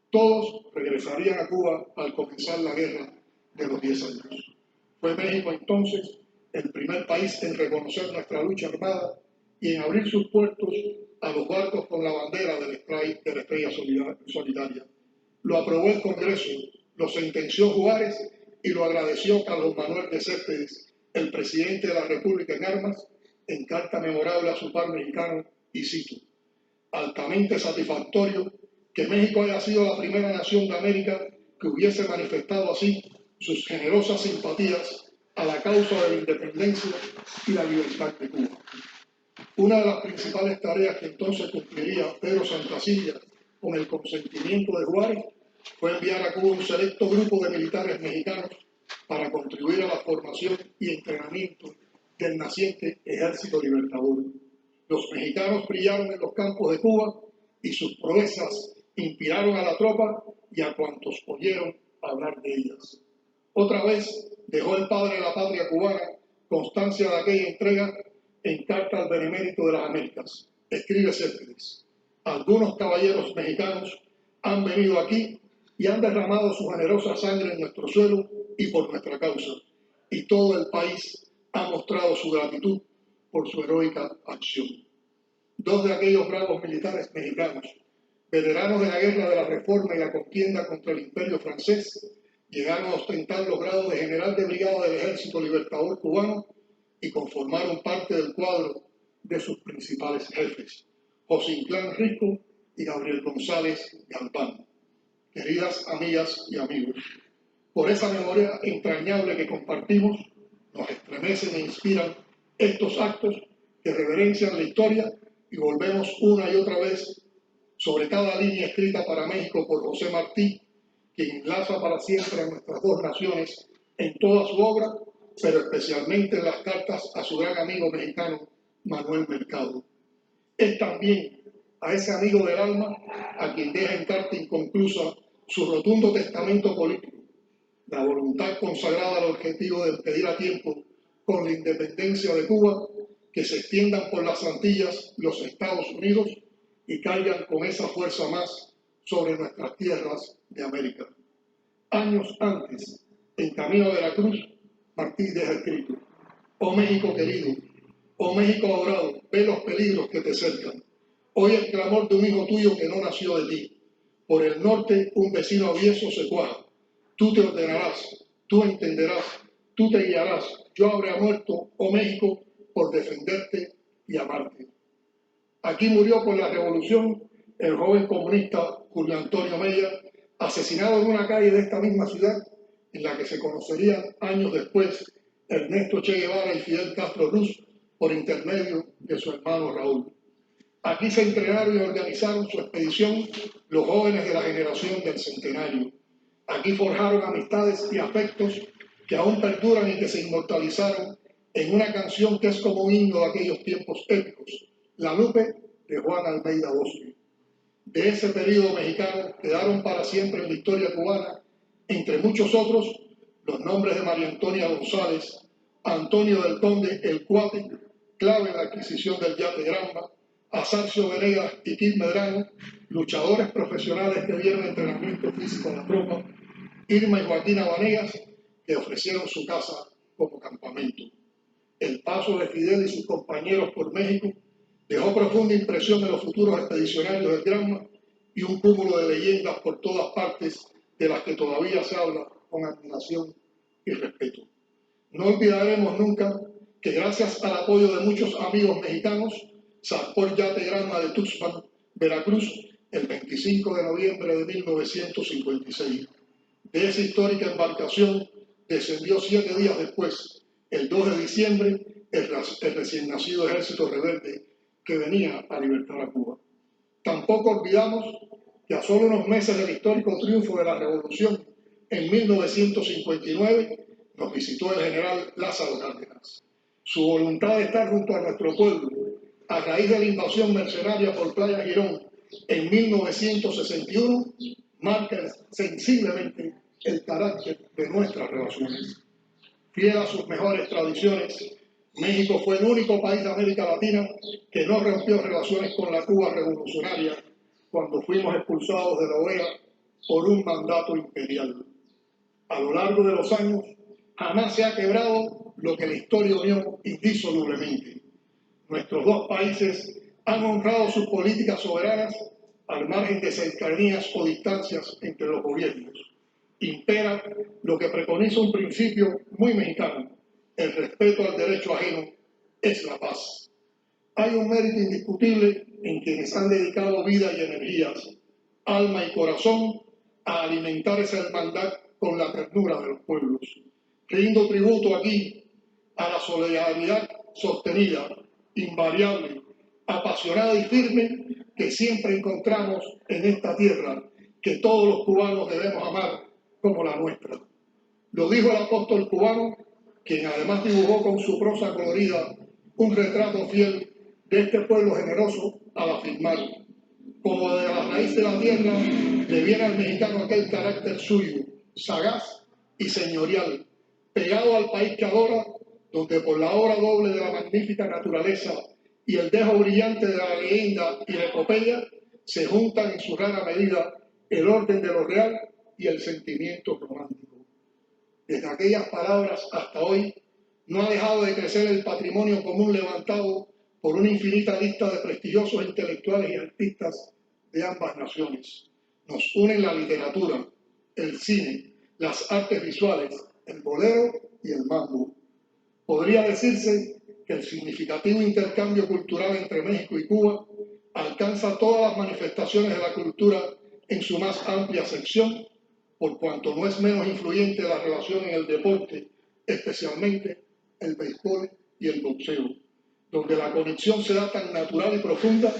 Todos regresarían a Cuba al comenzar la guerra de los 10 años. Fue México entonces el primer país en reconocer nuestra lucha armada y en abrir sus puertos a los barcos con la bandera de la estrella solidaria. Lo aprobó el Congreso, lo sentenció Juárez y lo agradeció Carlos Manuel de Céspedes, el presidente de la República en armas, en carta memorable a su par mexicano, y cito: altamente satisfactorio que México haya sido la primera nación de América que hubiese manifestado así sus generosas simpatías a la causa de la independencia y la libertad de Cuba. Una de las principales tareas que entonces cumpliría Pedro Santacilia con el consentimiento de Juárez fue enviar a Cuba un selecto grupo de militares mexicanos para contribuir a la formación y entrenamiento del naciente Ejército Libertador. Los mexicanos brillaron en los campos de Cuba y sus proezas inspiraron a la tropa y a cuantos oyeron hablar de ellas. Otra vez dejó el padre de la patria cubana constancia de aquella entrega en carta al Benemérito de las Américas. Escribe Céspedes: algunos caballeros mexicanos han venido aquí y han derramado su generosa sangre en nuestro suelo y por nuestra causa, y todo el país ha mostrado su gratitud por su heroica acción. Dos de aquellos bravos militares mexicanos, veteranos de la guerra de la Reforma y la contienda contra el Imperio francés, llegaron a ostentar los grados de general de brigada del Ejército Libertador cubano y conformaron parte del cuadro de sus principales jefes, José Inclán Rico y Gabriel González Galván. Queridas amigas y amigos, por esa memoria entrañable que compartimos, nos estremecen e inspiran estos actos que reverencian la historia y volvemos una y otra vez sobre cada línea escrita para México por José Martí, quien enlaza para siempre a nuestras dos naciones en toda su obra, pero especialmente en las cartas a su gran amigo mexicano Manuel Mercado. Es también a ese amigo del alma a quien deja en carta inconclusa su rotundo testamento político, la voluntad consagrada al objetivo de impedir a tiempo, con la independencia de Cuba, que se extiendan por las Antillas los Estados Unidos y caigan con esa fuerza más sobre nuestras tierras de América. Años antes, en camino a Veracruz, Martí deja escrito: oh México querido, oh México adorado, ve los peligros que te cercan. Oye el clamor de un hijo tuyo que no nació de ti. Por el norte un vecino avieso se cuaja. Tú te ordenarás, tú entenderás, tú te guiarás. Yo habré muerto, oh México, por defenderte y amarte. Aquí murió por la revolución el joven comunista Julio Antonio Mella, asesinado en una calle de esta misma ciudad, en la que se conocerían años después Ernesto Che Guevara y Fidel Castro Ruz por intermedio de su hermano Raúl. Aquí se entrenaron y organizaron su expedición los jóvenes de la generación del centenario. Aquí forjaron amistades y afectos que aún perduran y que se inmortalizaron en una canción que es como un himno de aquellos tiempos épicos, La Lupe, de Juan Almeida Bosque. De ese periodo mexicano quedaron para siempre en la historia cubana, entre muchos otros, los nombres de María Antonia González, Antonio del Conde El Cuate, clave en la adquisición del yate Granma, Asancio Venegas y Kid Medrano, luchadores profesionales que dieron entrenamiento físico a la tropa, Irma y Joaquina Vanegas, que ofrecieron su casa como campamento. El paso de Fidel y sus compañeros por México dejó profunda impresión en los futuros expedicionarios del Granma y un cúmulo de leyendas por todas partes de las que todavía se habla con admiración y respeto. No olvidaremos nunca que gracias al apoyo de muchos amigos mexicanos, zarpó el yate Granma de Tuxpan, Veracruz, el 25 de noviembre de 1956. De esa histórica embarcación descendió 7 días después, el 2 de diciembre, el recién nacido ejército rebelde que venía a libertar a Cuba. Tampoco olvidamos que a solo unos meses del histórico triunfo de la Revolución, en 1959, nos visitó el general Lázaro Cárdenas. Su voluntad de estar junto a nuestro pueblo, a raíz de la invasión mercenaria por Playa Girón en 1961, marca sensiblemente el carácter de nuestras relaciones. Fiel a sus mejores tradiciones, México fue el único país de América Latina que no rompió relaciones con la Cuba revolucionaria cuando fuimos expulsados de la OEA por un mandato imperial. A lo largo de los años, jamás se ha quebrado lo que la historia unió indisolublemente. Nuestros dos países han honrado sus políticas soberanas al margen de cercanías o distancias entre los gobiernos. Impera lo que preconiza un principio muy mexicano: el respeto al derecho ajeno es la paz. Hay un mérito indiscutible en quienes han dedicado vida y energías, alma y corazón a alimentar esa hermandad con la ternura de los pueblos. Rindo tributo aquí a la solidaridad sostenida, invariable, apasionada y firme que siempre encontramos en esta tierra que todos los cubanos debemos amar como la nuestra. Lo dijo el apóstol cubano, quien además dibujó con su prosa colorida un retrato fiel de este pueblo generoso al afirmar: como de la raíz de la tierra le viene al mexicano aquel carácter suyo, sagaz y señorial, pegado al país que adora, donde por la obra doble de la magnífica naturaleza y el dejo brillante de la leyenda y la epopeya, se juntan en su rara medida el orden de lo real y el sentimiento romántico. Desde aquellas palabras hasta hoy, no ha dejado de crecer el patrimonio común levantado por una infinita lista de prestigiosos intelectuales y artistas de ambas naciones. Nos unen la literatura, el cine, las artes visuales, el bolero y el mambo. Podría decirse que el significativo intercambio cultural entre México y Cuba alcanza todas las manifestaciones de la cultura en su más amplia sección, por cuanto no es menos influyente la relación en el deporte, especialmente el béisbol y el boxeo, donde la conexión se da tan natural y profunda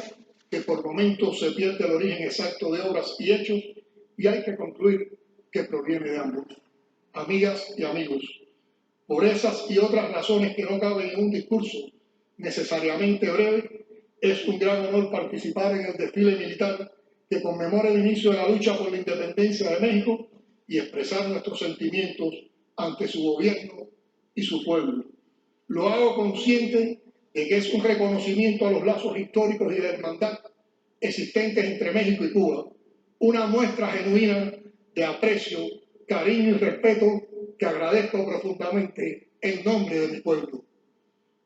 que por momentos se pierde el origen exacto de obras y hechos, y hay que concluir que proviene de ambos. Amigas y amigos, por esas y otras razones que no caben en un discurso necesariamente breve, es un gran honor participar en el desfile militar que conmemora el inicio de la lucha por la independencia de México y expresar nuestros sentimientos ante su gobierno y su pueblo. Lo hago consciente de que es un reconocimiento a los lazos históricos y de hermandad existentes entre México y Cuba, una muestra genuina de aprecio, cariño y respeto que agradezco profundamente en nombre de mi pueblo.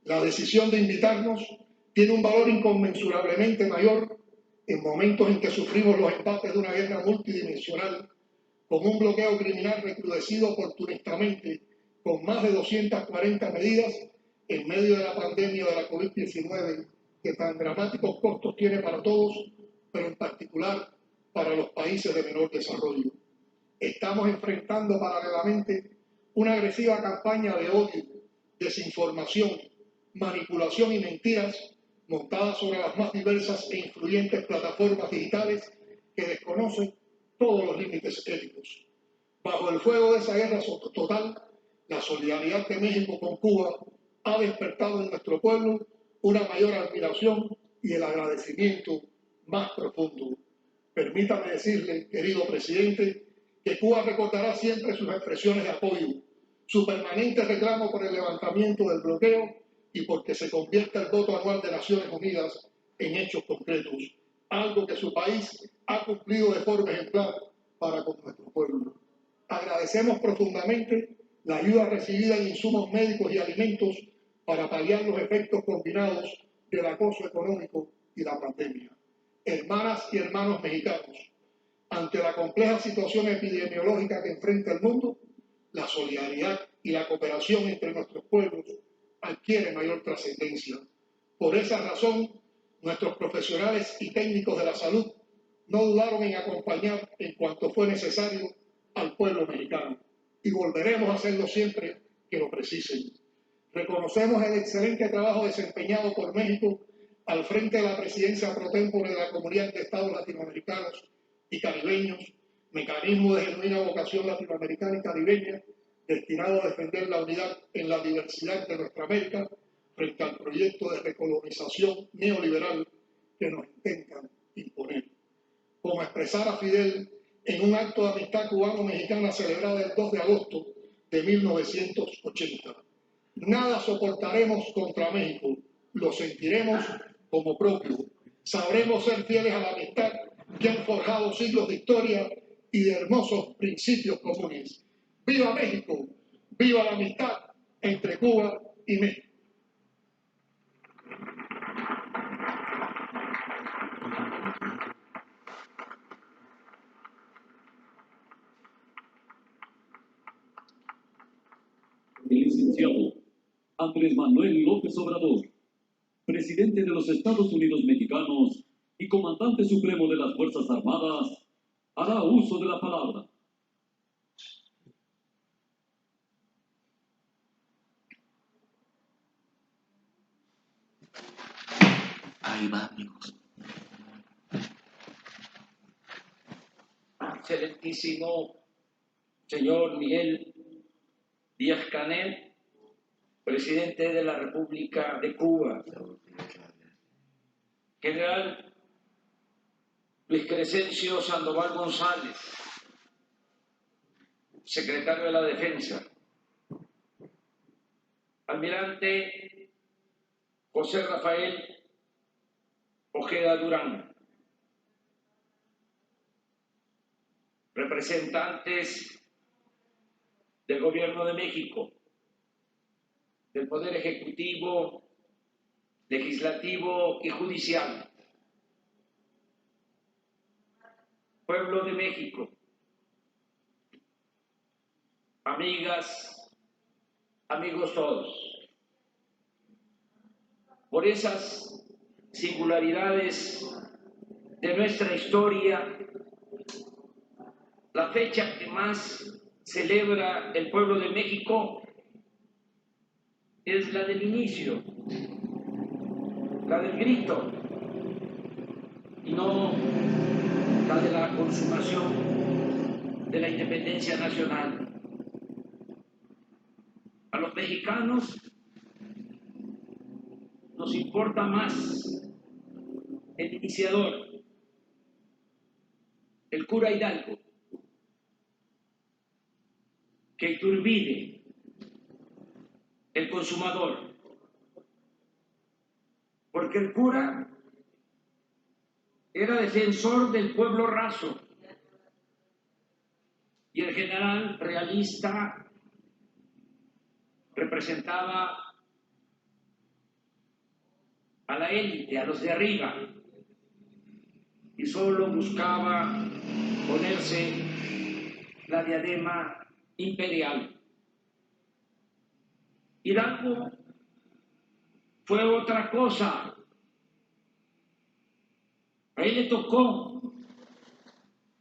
La decisión de invitarnos tiene un valor inconmensurablemente mayor en momentos en que sufrimos los embates de una guerra multidimensional, con un bloqueo criminal recrudecido oportunistamente, con más de 240 medidas en medio de la pandemia de la COVID-19, que tan dramáticos costos tiene para todos, pero en particular para los países de menor desarrollo. Estamos enfrentando paralelamente una agresiva campaña de odio, desinformación, manipulación y mentiras montadas sobre las más diversas e influyentes plataformas digitales que desconocen todos los límites éticos. Bajo el fuego de esa guerra total, la solidaridad de México con Cuba ha despertado en nuestro pueblo una mayor admiración y el agradecimiento más profundo. Permítame decirle, querido presidente, que Cuba recordará siempre sus expresiones de apoyo, su permanente reclamo por el levantamiento del bloqueo y porque se convierta el voto anual de Naciones Unidas en hechos concretos, algo que su país ha cumplido de forma ejemplar para con nuestro pueblo. Agradecemos profundamente la ayuda recibida en insumos médicos y alimentos para paliar los efectos combinados del acoso económico y la pandemia. Hermanas y hermanos mexicanos, ante la compleja situación epidemiológica que enfrenta el mundo, la solidaridad y la cooperación entre nuestros pueblos adquiere mayor trascendencia. Por esa razón, nuestros profesionales y técnicos de la salud no dudaron en acompañar en cuanto fue necesario al pueblo mexicano y volveremos a hacerlo siempre que lo precisen. Reconocemos el excelente trabajo desempeñado por México al frente de la presidencia pro tempore de la Comunidad de Estados Latinoamericanos y Caribeños, mecanismo de genuina vocación latinoamericana y caribeña destinado a defender la unidad en la diversidad de nuestra América frente al proyecto de recolonización neoliberal que nos intentan imponer. Como expresara Fidel en un acto de amistad cubano-mexicana celebrado el 2 de agosto de 1980. Nada soportaremos contra México, lo sentiremos como propio. Sabremos ser fieles a la amistad que han forjado siglos de historia y de hermosos principios comunes. ¡Viva México! ¡Viva la amistad entre Cuba y México! El licenciado Andrés Manuel López Obrador, presidente de los Estados Unidos Mexicanos y comandante supremo de las Fuerzas Armadas, hará uso de la palabra. Ahí va, amigos. Excelentísimo señor Miguel Díaz-Canel, presidente de la República de Cuba, general Luis Crescencio Sandoval González, secretario de la Defensa, almirante José Rafael Ojeda Durán, representantes del Gobierno de México, del Poder Ejecutivo, Legislativo y Judicial, pueblo de México, amigas, amigos todos, por esas singularidades de nuestra historia, la fecha que más celebra el pueblo de México es la del inicio la del grito, y no la de la consumación de la independencia nacional. A los mexicanos nos importa más el iniciador, el cura Hidalgo, que Iturbide, el consumador. Porque el cura era defensor del pueblo raso y el general realista representaba a la élite, a los de arriba, y solo buscaba ponerse la diadema imperial. Hidalgo fue otra cosa. A él le tocó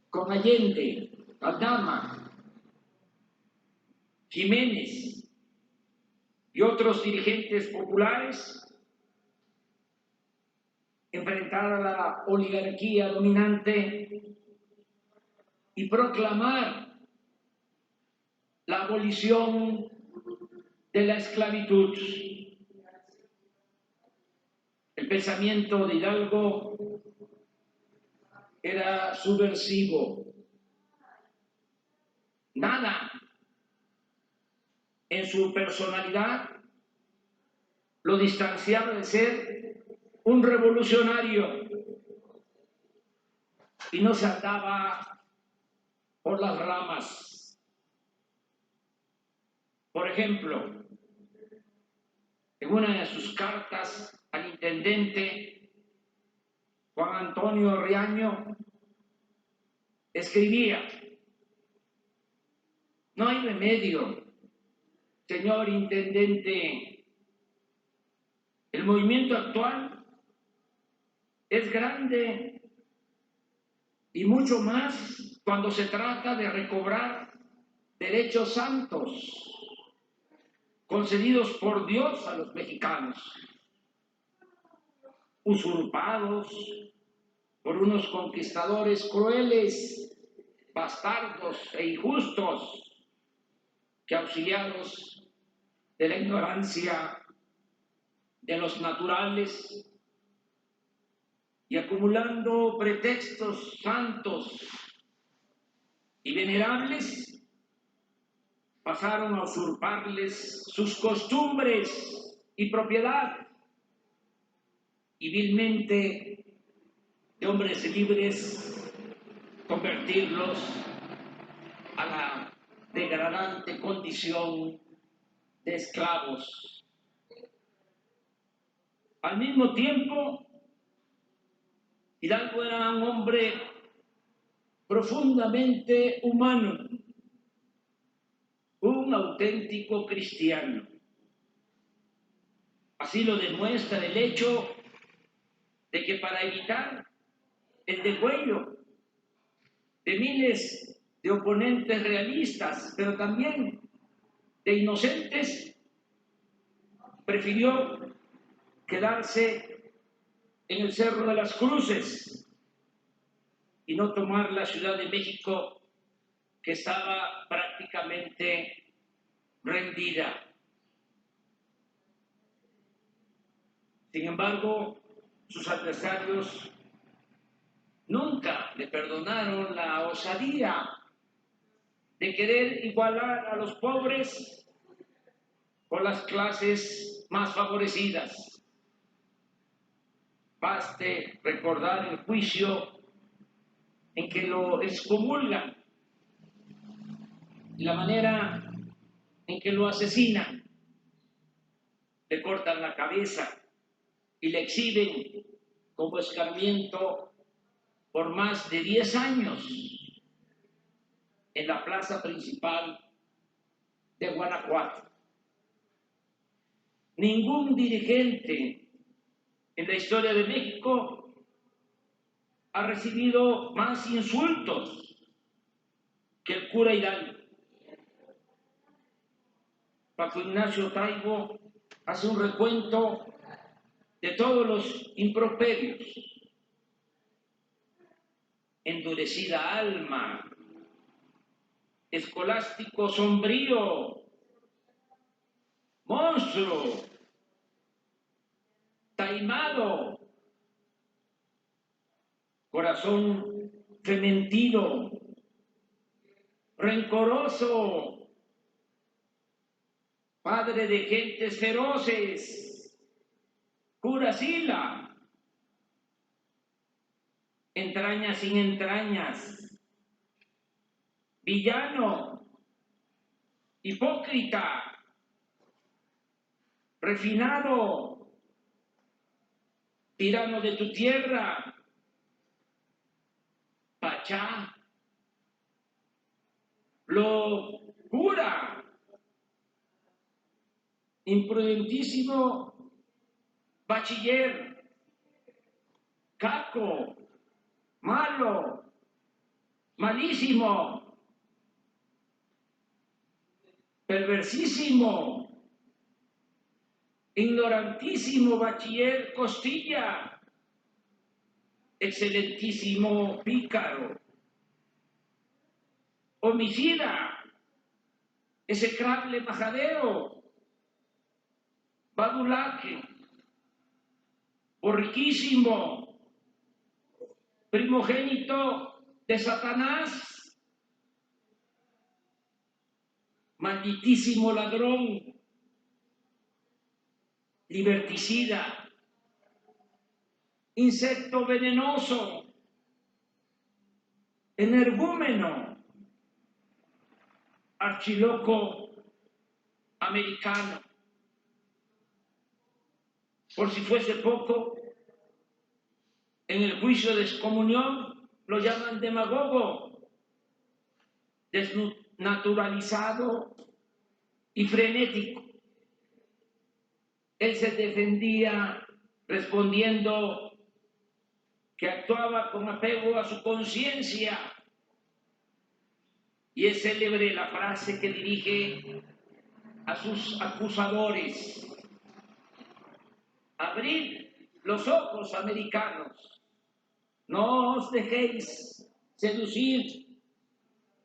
con Allende, Aldama, Jiménez y otros dirigentes populares enfrentar a la oligarquía dominante y proclamar la abolición de la esclavitud. El pensamiento de Hidalgo era subversivo. Nada en su personalidad lo distanciaba de ser un revolucionario, y no se andaba por las ramas. Por ejemplo, en una de sus cartas al intendente Juan Antonio Riaño escribía: no hay remedio, señor intendente, el movimiento actual es grande y mucho más cuando se trata de recobrar derechos santos concedidos por Dios a los mexicanos, usurpados por unos conquistadores crueles, bastardos e injustos, que auxiliados de la ignorancia de los naturales y acumulando pretextos santos y venerables, pasaron a usurparles sus costumbres y propiedad, y vilmente de hombres libres convertirlos a la degradante condición de esclavos. Al mismo tiempo, Hidalgo era un hombre profundamente humano, un auténtico cristiano. Así lo demuestra el hecho de que para evitar el degüello de miles de oponentes realistas, pero también de inocentes, prefirió quedarse en el Cerro de las Cruces y no tomar la Ciudad de México, que estaba prácticamente rendida. Sin embargo, sus adversarios nunca le perdonaron la osadía de querer igualar a los pobres con las clases más favorecidas. Baste recordar el juicio en que lo excomulgan y la manera en que lo asesinan. Le cortan la cabeza y le exhiben como escarmiento por más de 10 años en la plaza principal de Guanajuato. Ningún dirigente en la historia de México ha recibido más insultos que el cura Hidalgo. Paco Ignacio Taibo hace un recuento de todos los improperios. Endurecida alma, escolástico sombrío, monstruo, taimado, corazón fementido, rencoroso, padre de gentes feroces, curasila, entrañas sin entrañas, villano, hipócrita, refinado, tirano de tu tierra, pachá, locura, imprudentísimo bachiller, caco, malo, malísimo, perversísimo, ignorantísimo bachiller Costilla, excelentísimo pícaro, homicida, execrable majadero, badulaque, borriquísimo, primogénito de Satanás, malditísimo ladrón, liberticida, insecto venenoso, energúmeno, archiloco americano. Por si fuese poco, en el juicio de excomunión lo llaman demagogo, desnaturalizado y frenético. Él se defendía respondiendo que actuaba con apego a su conciencia, y es célebre la frase que dirige a sus acusadores: abrid los ojos, americanos, no os dejéis seducir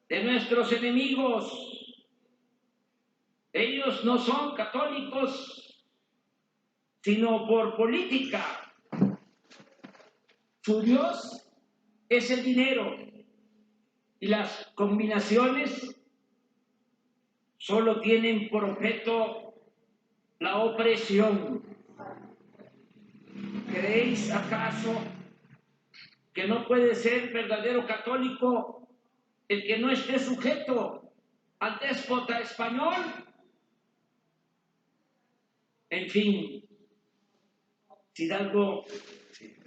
de nuestros enemigos. Ellos no son católicos, sino por política. Su Dios es el dinero, y las combinaciones solo tienen por objeto la opresión. ¿Creéis acaso que no puede ser verdadero católico el que no esté sujeto al déspota español? En fin, si Hidalgo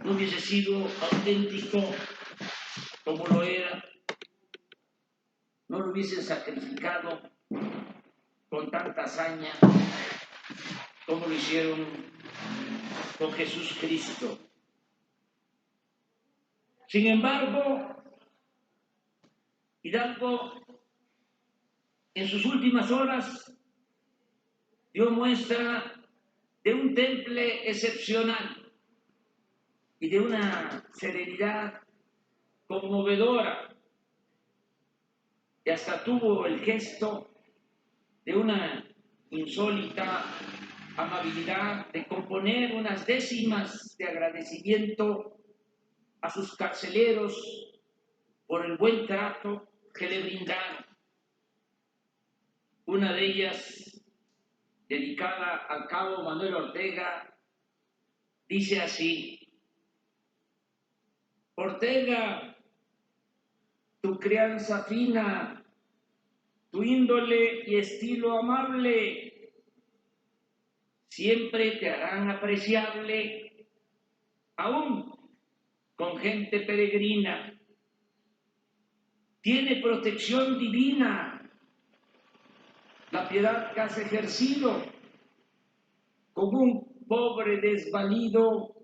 no hubiese sido auténtico como lo era, no lo hubiesen sacrificado con tanta hazaña como lo hicieron con Jesús Cristo. Sin embargo, Hidalgo en sus últimas horas dio muestra de un temple excepcional y de una serenidad conmovedora, y hasta tuvo el gesto de una insólita amabilidad de componer unas décimas de agradecimiento a sus carceleros por el buen trato que le brindaron. Una de ellas, dedicada al cabo Manuel Ortega, dice así: Ortega, tu crianza fina, tu índole y estilo amable, siempre te harán apreciable, aún con gente peregrina. Tiene protección divina la piedad que has ejercido con un pobre desvalido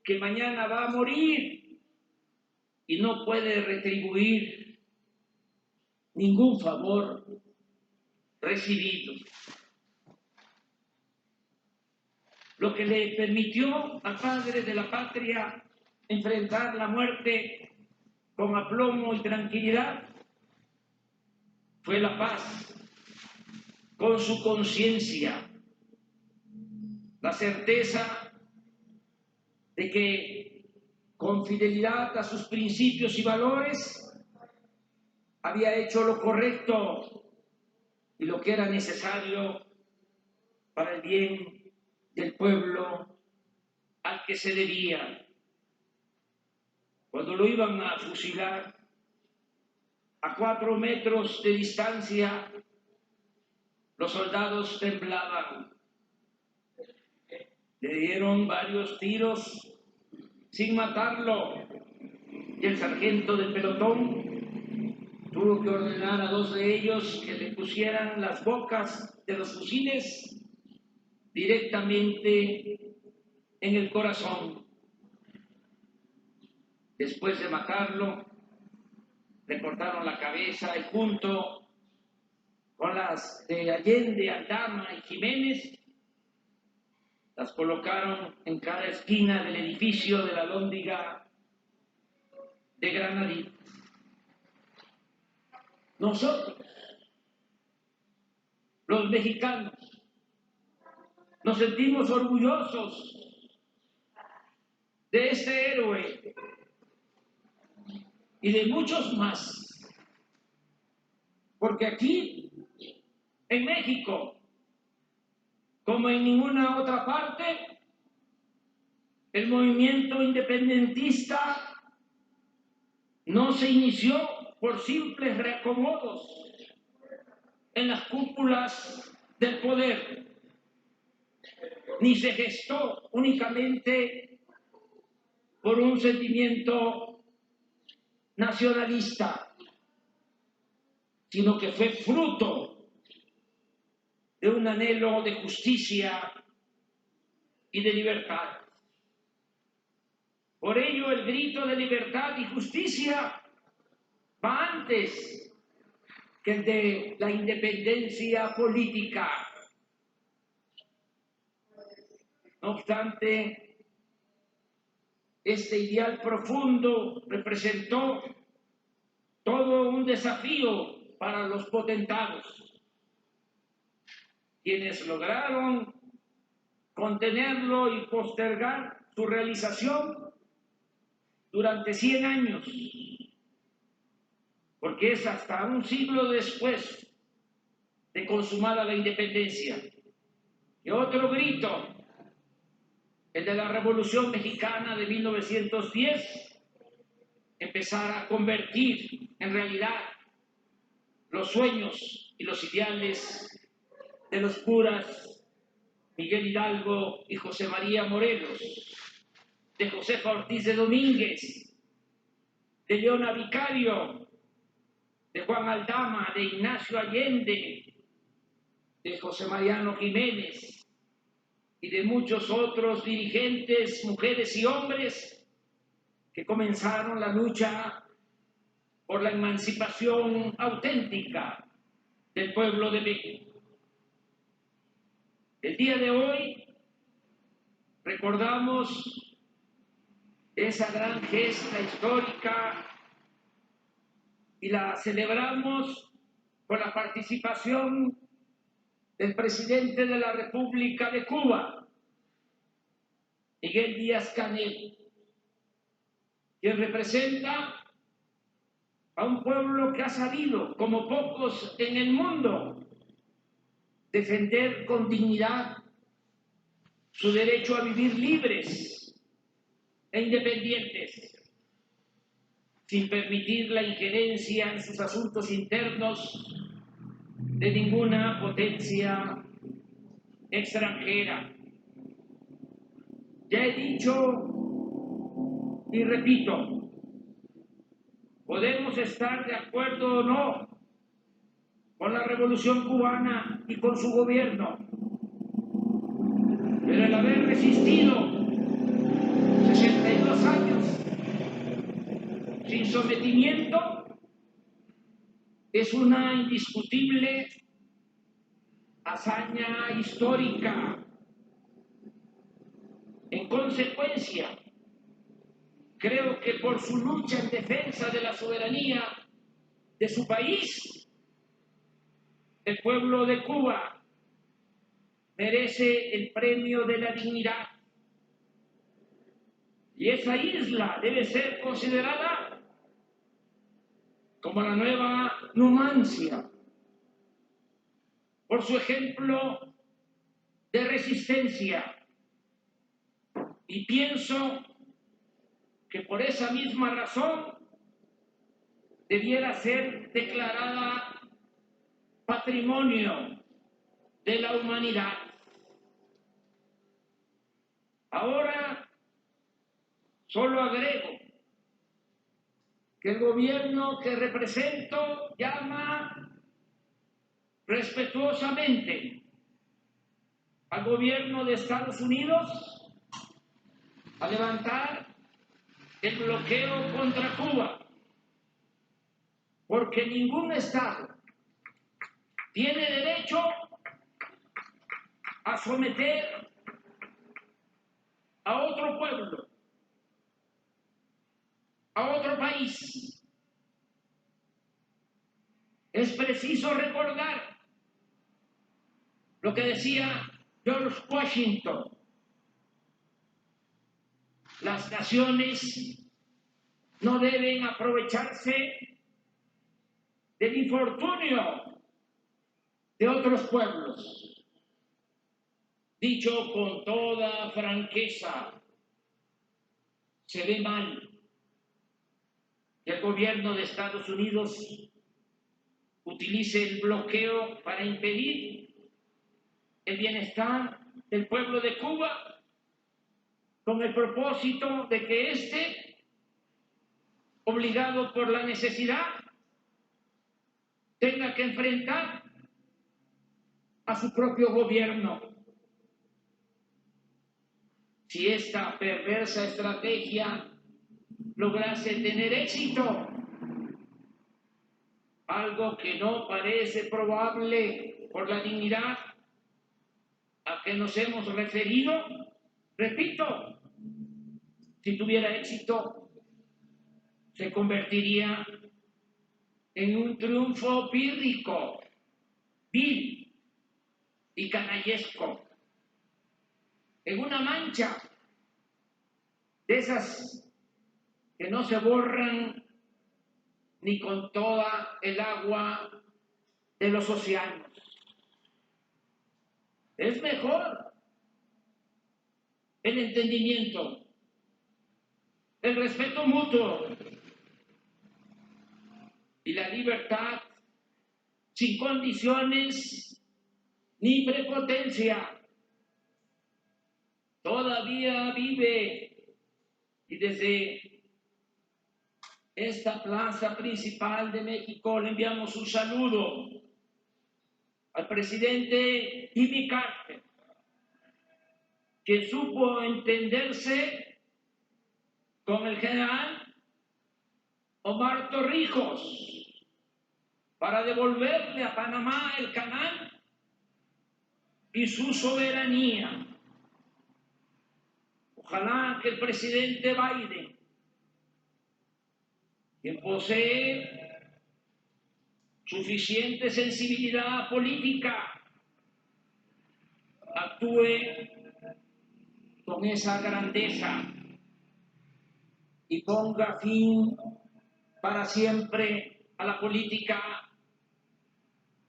que mañana va a morir y no puede retribuir ningún favor recibido. lo que le permitió al padre de la patria enfrentar la muerte con aplomo y tranquilidad, fue la paz con su conciencia, la certeza de que con fidelidad a sus principios y valores había hecho lo correcto y lo que era necesario para el bien del pueblo al que se debía. Cuando lo iban a fusilar a 4 metros de distancia, los soldados temblaban. Le dieron varios tiros sin matarlo y el sargento del pelotón tuvo que ordenar a 2 de ellos que le pusieran las bocas de los fusiles directamente en el corazón. Después de matarlo, le cortaron la cabeza y junto con las de Allende, Aldama y Jiménez, las colocaron en cada esquina del edificio de la Alhóndiga de Granadí. Nosotros, los mexicanos, nos sentimos orgullosos de este héroe y de muchos más, porque aquí, en México, como en ninguna otra parte, el movimiento independentista no se inició por simples reacomodos en las cúpulas del poder, ni se gestó únicamente por un sentimiento nacionalista, sino que fue fruto de un anhelo de justicia y de libertad. Por ello, el grito de libertad y justicia va antes que el de la independencia política. No obstante, este ideal profundo representó todo un desafío para los potentados, quienes lograron contenerlo y postergar su realización durante 100 años, porque es hasta un siglo después de consumada la independencia que otro grito, el de la Revolución Mexicana de 1910, empezara a convertir en realidad los sueños y los ideales de los curas Miguel Hidalgo y José María Morelos, de Josefa Ortiz de Domínguez, de Leona Vicario, de Juan Aldama, de Ignacio Allende, de José Mariano Jiménez y de muchos otros dirigentes, mujeres y hombres que comenzaron la lucha por la emancipación auténtica del pueblo de México. El día de hoy recordamos esa gran gesta histórica y la celebramos con la participación del presidente de la República de Cuba, Miguel Díaz-Canel, quien representa a un pueblo que ha sabido, como pocos en el mundo, defender con dignidad su derecho a vivir libres e independientes, sin permitir la injerencia en sus asuntos internos de ninguna potencia extranjera. Ya he dicho y repito, podemos estar de acuerdo o no con la Revolución Cubana y con su gobierno, pero el haber resistido 62 años sin sometimiento es una indiscutible hazaña histórica En consecuencia, creo que por su lucha en defensa de la soberanía de su país, el pueblo de Cuba merece el premio de la dignidad. Y esa isla debe ser considerada como la nueva Numancia, por su ejemplo de resistencia. Y pienso que por esa misma razón debiera ser declarada Patrimonio de la Humanidad. Ahora solo agrego que el gobierno que represento llama respetuosamente al gobierno de Estados Unidos a levantar el bloqueo contra Cuba, porque ningún Estado tiene derecho a someter a otro pueblo, a otro país. Es preciso recordar lo que decía George Washington: las naciones no deben aprovecharse del infortunio de otros pueblos. Dicho con toda franqueza, se ve mal que el gobierno de Estados Unidos utilice el bloqueo para impedir el bienestar del pueblo de Cuba, con el propósito de que éste, obligado por la necesidad, tenga que enfrentar a su propio gobierno. Si esta perversa estrategia lograse tener éxito, algo que no parece probable por la dignidad a que nos hemos referido, repito, si tuviera éxito, se convertiría en un triunfo pírrico, vil y canallesco, en una mancha de esas que no se borran ni con toda el agua de los océanos. Es mejor el entendimiento, el respeto mutuo y la libertad sin condiciones ni prepotencia. Todavía vive, y desde esta plaza principal de México le enviamos un saludo al presidente Jimmy Carter, que supo entenderse con el general Omar Torrijos para devolverle a Panamá el canal y su soberanía. Ojalá que el presidente Biden, quien posee suficiente sensibilidad política, actúe con esa grandeza y ponga fin para siempre a la política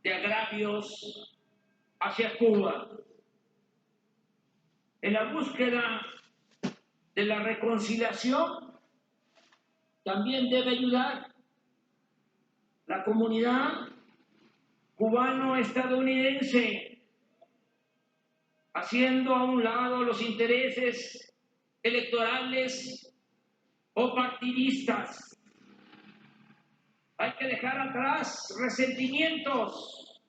de agravios hacia Cuba. En la búsqueda de la reconciliación también debe ayudar la comunidad cubano-estadounidense, haciendo a un lado los intereses electorales o partidistas. Hay que dejar atrás resentimientos,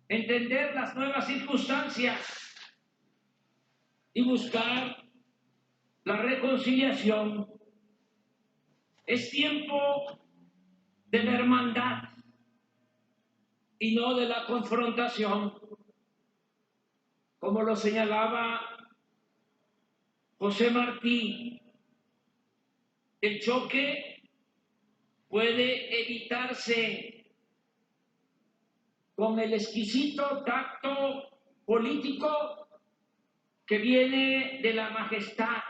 entender las nuevas circunstancias y buscar la reconciliación. Es tiempo de la hermandad y no de la confrontación, como lo señalaba José Martí, el choque puede evitarse con el exquisito tacto político que viene de la majestad,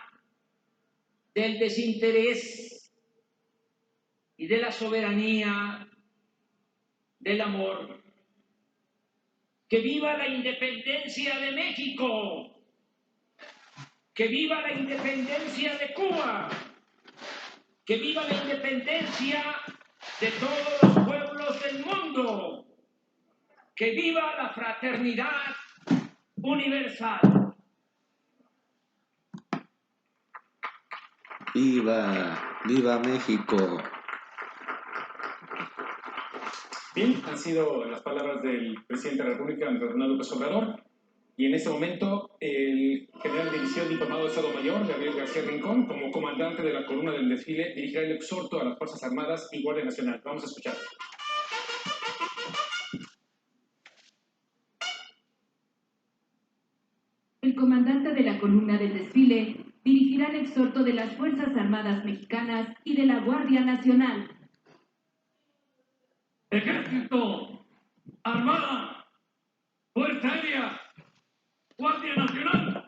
del desinterés y de la soberanía del amor. ¡Que viva la independencia de México! ¡Que viva la independencia de Cuba! ¡Que viva la independencia de todos los pueblos del mundo! ¡Que viva la fraternidad universal! ¡Viva! ¡Viva México! Bien, han sido las palabras del presidente de la República, Andrés Manuel López Obrador, y en este momento el general de división diplomado de Estado Mayor, Gabriel García Rincón, como comandante de la columna del desfile, dirigirá el exhorto a las Fuerzas Armadas y Guardia Nacional. Vamos a escuchar. El comandante de la columna del desfile dirigirá el exhorto de las Fuerzas Armadas Mexicanas y de la Guardia Nacional. Ejército, Armada, Fuerza Aérea, Guardia Nacional.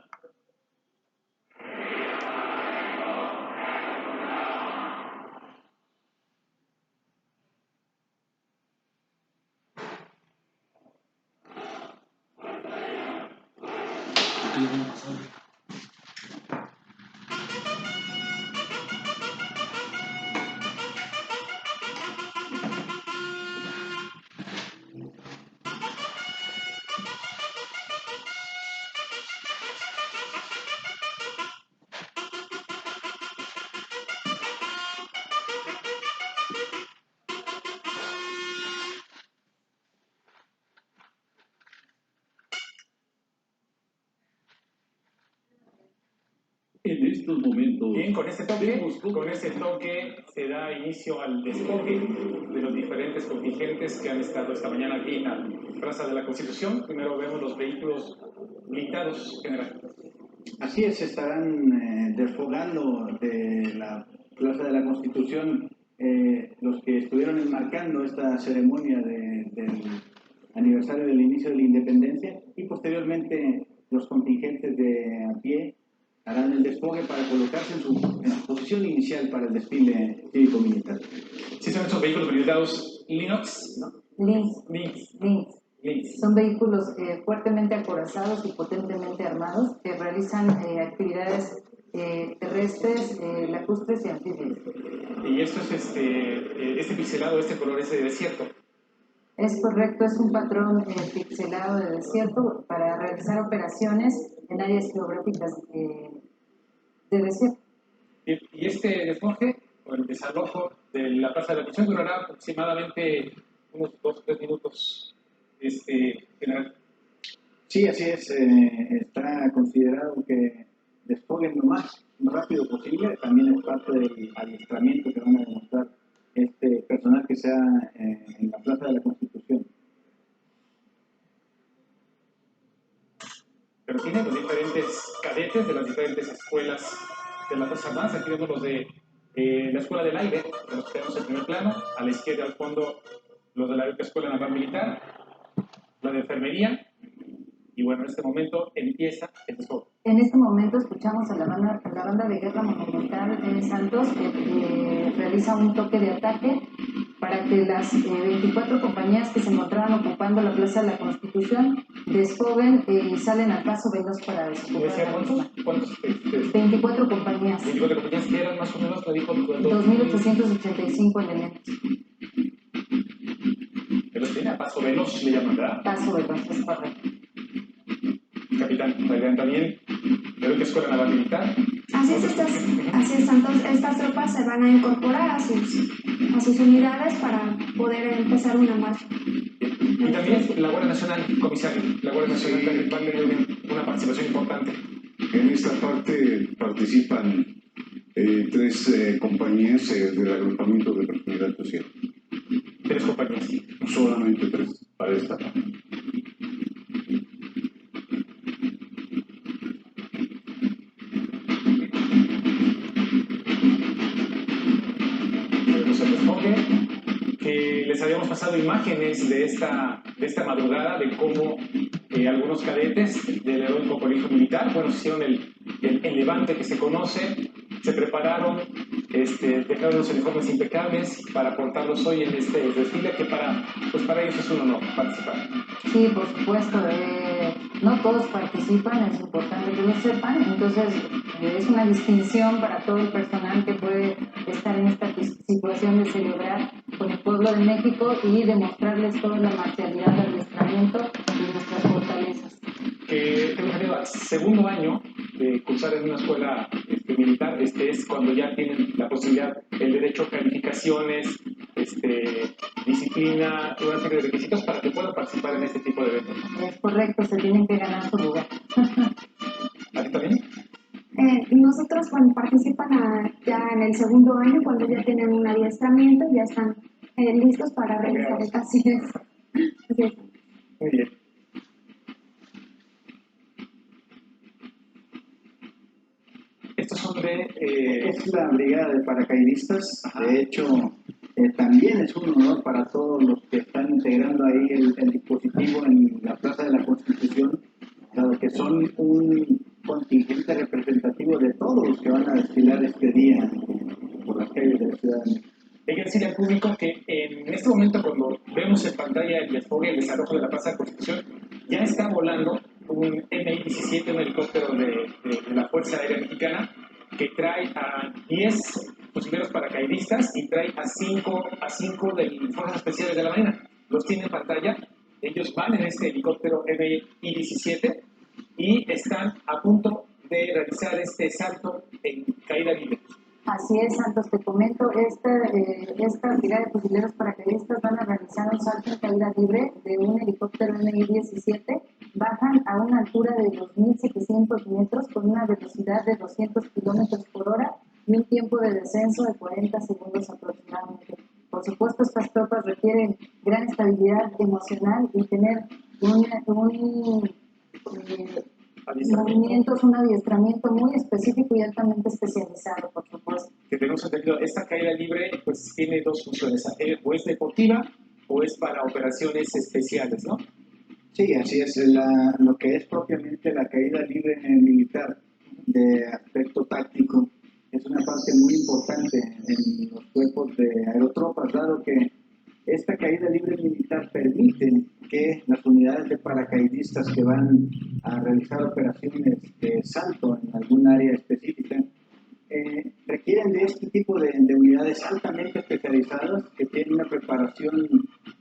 En estos momentos... Bien, con este toque se da inicio al despoje de los diferentes contingentes que han estado esta mañana aquí en la Plaza de la Constitución. Primero vemos los vehículos blindados, general. Así es, se estarán desfogando de la Plaza de la Constitución los que estuvieron enmarcando esta ceremonia del aniversario del inicio de la independencia, y posteriormente los contingentes de a pie harán el despogue para colocarse en su posición inicial para el desfile cívico-militar. Sí, son estos vehículos blindados Linux, ¿no? Lynx. Son vehículos fuertemente acorazados y potentemente armados que realizan actividades terrestres, lacustres y anfibias. Y esto es este pixelado, este color es de desierto. Es correcto, es un patrón pixelado de desierto para realizar operaciones en áreas geográficas de desierto. Y este despoje, o el desalojo de la Plaza de la Constitución, durará aproximadamente unos 2 o 3 minutos, general. Sí, así es. Está considerado que despoguen lo más rápido posible. También es parte del adiestramiento que van a demostrar este personal que sea en la Plaza de la Constitución. Pero tienen los diferentes cadetes de las diferentes escuelas de las Fuerzas Armadas. Aquí vemos los de la Escuela del Aire, que los tenemos en primer plano. A la izquierda, al fondo, los de la Escuela Naval Militar, la de Enfermería. Y bueno, en este momento empieza el despogue. En este momento escuchamos a la banda de guerra monumental en Santos que realiza un toque de ataque para que las 24 compañías que se encontraban ocupando la Plaza de la Constitución despoguen y salen al paso veloz para desocupar. ¿Cuántos? 24 compañías. 24 compañías que eran más o menos, me dijo, 2.885 elementos. Pero tiene a paso veloz, le llaman, ¿verdad? Paso veloz, es correcto. Capitán, también, creo que Escuela Naval Militar. Así es, Santos. Estas tropas se van a incorporar a sus unidades para poder empezar una marcha. Y también la Guardia Nacional, comisario. La Guardia Nacional también va a tener una participación importante. En esta parte participan 3 compañías del agrupamiento de prosperidad social. 3 compañías. Solamente 3 para esta parte. tuvimos el desfogue, que les habíamos pasado imágenes de esta madrugada de cómo algunos cadetes del heroico colegio militar, bueno, hicieron el levante que se conoce, se prepararon, dejaron los uniformes impecables para portarlos hoy en este desfile, que para ellos es un honor participar. Sí, por supuesto, no todos participan, es importante que lo sepan, entonces es una distinción para todo el personal que puede estar en esta situación de celebrar con el pueblo de México y demostrarles toda la marcialidad del adiestramiento y nuestras fortalezas. Que al segundo año de cursar en una escuela militar, es cuando ya tienen la posibilidad, el derecho a calificaciones, disciplina, una serie de requisitos para que puedan participar en este tipo de eventos. Es correcto, se tienen que ganar su lugar. ¿A ti también? Nosotros cuando participan ya en el segundo año, cuando ya tienen un adiestramiento, ya están listos para realizar el así es. Muy bien. Estos son Es la brigada de paracaidistas. De hecho, también es un honor para todos los que están integrando ahí el dispositivo en la Plaza de la Constitución, dado que son un contingente representativo de todos los que van a desfilar este día por las calles de la Ciudad de México. Hay que decirle al público que en este momento, cuando vemos en pantalla el desfogue, el desarrollo de la Plaza de la Constitución, ya está volando un Mi-17, un helicóptero de la Fuerza Aérea Mexicana, que trae a 10 fusileros paracaidistas y trae a 5 de Fuerzas Especiales de la Marina. Los tiene en pantalla, ellos van en este helicóptero Mi-17 y están a punto de realizar este salto en caída libre. Así es, Santos, te comento, esta brigada de fusileros paracaidistas van a realizar un salto en caída libre de un helicóptero Mi-17, bajan a una altura de 2.700 metros con una velocidad de 200 kilómetros por hora y un tiempo de descenso de 40 segundos aproximadamente. Por supuesto, estas tropas requieren gran estabilidad emocional y tener movimientos, un adiestramiento muy específico y altamente especializado, por supuesto. Que tenemos entendido, esta caída libre pues tiene dos funciones, o es deportiva o es para operaciones especiales, ¿no? Sí, así es, lo que es propiamente la caída libre militar de aspecto táctico es una parte muy importante en los cuerpos de aerotropas, dado que esta caída libre militar permite que las unidades de paracaidistas que van a realizar operaciones de salto en algún área específica requieren de este tipo de unidades altamente especializadas que tienen una preparación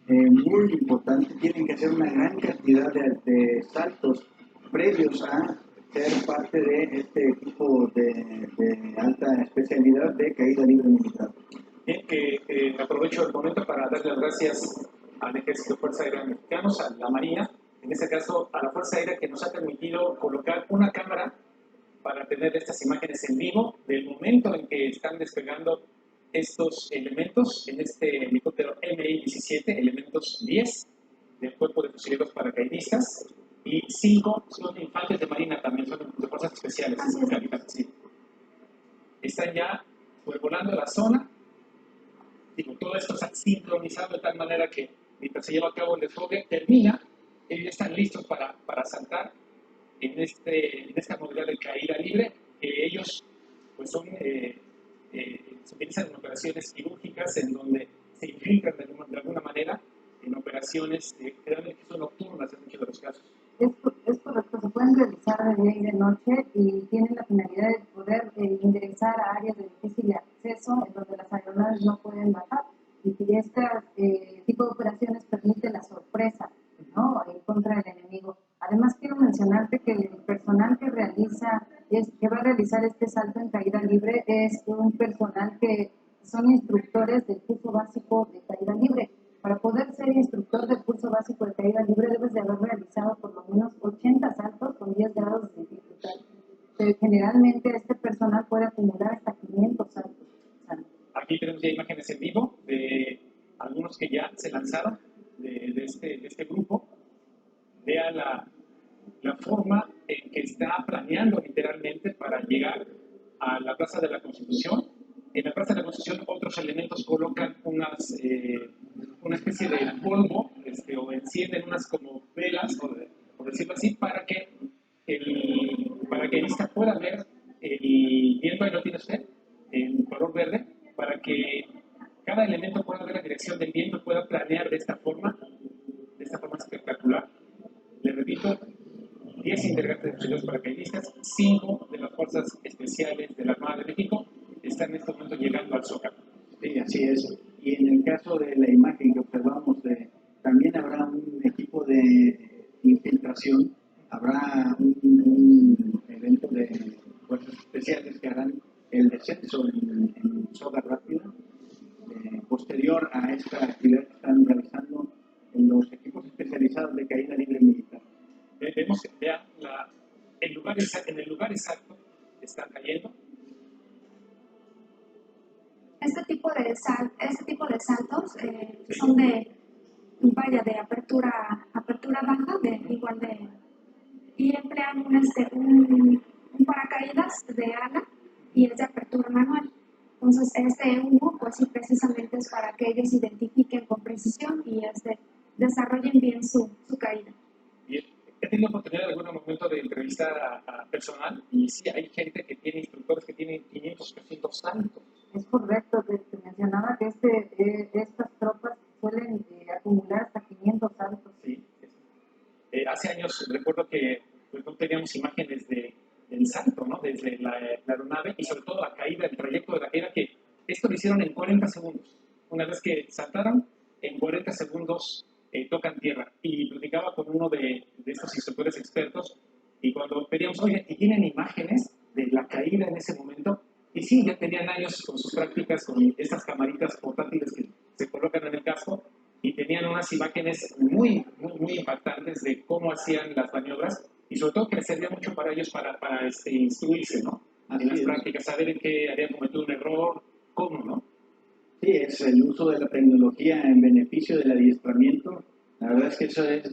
muy importante, tienen que hacer una gran cantidad de saltos previos a ser parte de este tipo de alta especialidad de caída libre militar. Bien, que aprovecho el momento para darle las gracias al Ejército Fuerza Aérea Mexicanos, a la Marina, en este caso a la Fuerza Aérea, que nos ha permitido colocar una cámara para tener estas imágenes en vivo del momento en que están despegando estos elementos en este helicóptero Mi-17, elementos 10 del cuerpo de fusileros paracaidistas y 5 son infantes de Marina también, son de fuerzas especiales. Sí. Están ya volando a la zona. Digo, todo esto está sincronizado de tal manera que mientras se lleva a cabo el desfogue, termina, ellos ya están listos para saltar en esta modalidad de caída libre, que ellos pues se utilizan en operaciones quirúrgicas en donde se infiltran de alguna manera en operaciones que son nocturnas en muchos de los casos. Es correcto, se pueden realizar de día y de noche y tienen la finalidad de poder ingresar a áreas de difícil acceso en donde las aeronaves no pueden bajar y que este tipo de operaciones permite la sorpresa, ¿no?, en contra del enemigo. Además, quiero mencionarte que el personal que va a realizar este salto en caída libre es un personal que son instructores del curso básico de caída libre. Para poder ser instructor del curso básico de caída libre debes de haber realizado por lo menos 80 saltos con 10 grados de dificultad. Pero generalmente este personal puede acumular hasta 500 saltos. Aquí tenemos ya imágenes en vivo de algunos que ya se lanzaron de este grupo. Vea la forma en que está planeando literalmente para llegar a la Plaza de la Constitución. En la Plaza de la Constitución otros elementos colocan una especie de polvo o encienden unas como velas, por decirlo así, para que el paracaidista pueda ver el viento, ahí lo tiene usted, en color verde, para que cada elemento pueda ver la dirección del viento y pueda planear de esta forma espectacular. Le repito, 10 integrantes de los paracaidistas, 5 de las fuerzas especiales de la Armada de México están en este momento llegando al Zócalo. Sí, así es. Y en el caso de la imagen que observamos, también habrá un equipo de infiltración, habrá un evento de fuerzas especiales que harán el descenso en soga rápida, posterior a esta actividad que están realizando en los equipos especializados de caída libre militar. Vemos que vean en el lugar exacto están cayendo. Este tipo de saltos son de apertura baja, y emplean un paracaídas de ala y es de apertura manual. Entonces, este humo, pues sí, precisamente es para que ellos identifiquen con precisión y desarrollen bien su caída. Bien. He tenido oportunidad en algún momento de entrevistar a personal y sí hay gente que tiene instructores que tienen 500, 300 saltos. Es correcto, te mencionaba que estas tropas suelen acumular hasta 500 saltos. Sí. Hace años recuerdo que pues, no teníamos imágenes del salto, ¿no? Desde la aeronave y sobre todo la caída, el trayecto de la caída, que esto lo hicieron en 40 segundos. Una vez que saltaron, en 40 segundos tocan tierra. Y platicaba con uno de estos instructores expertos y cuando pedíamos, oye, ¿y tienen imágenes de la caída en ese momento? Y sí, ya tenían años con sus prácticas, con estas camaritas portátiles que se colocan en el casco y tenían unas imágenes muy impactantes de cómo hacían las maniobras y sobre todo que les servía mucho para ellos para instruirse, ¿no? En las prácticas, saber en qué habían cometido un error, cómo, ¿no? Sí, es el uso de la tecnología en beneficio del adiestramiento. La verdad es que eso es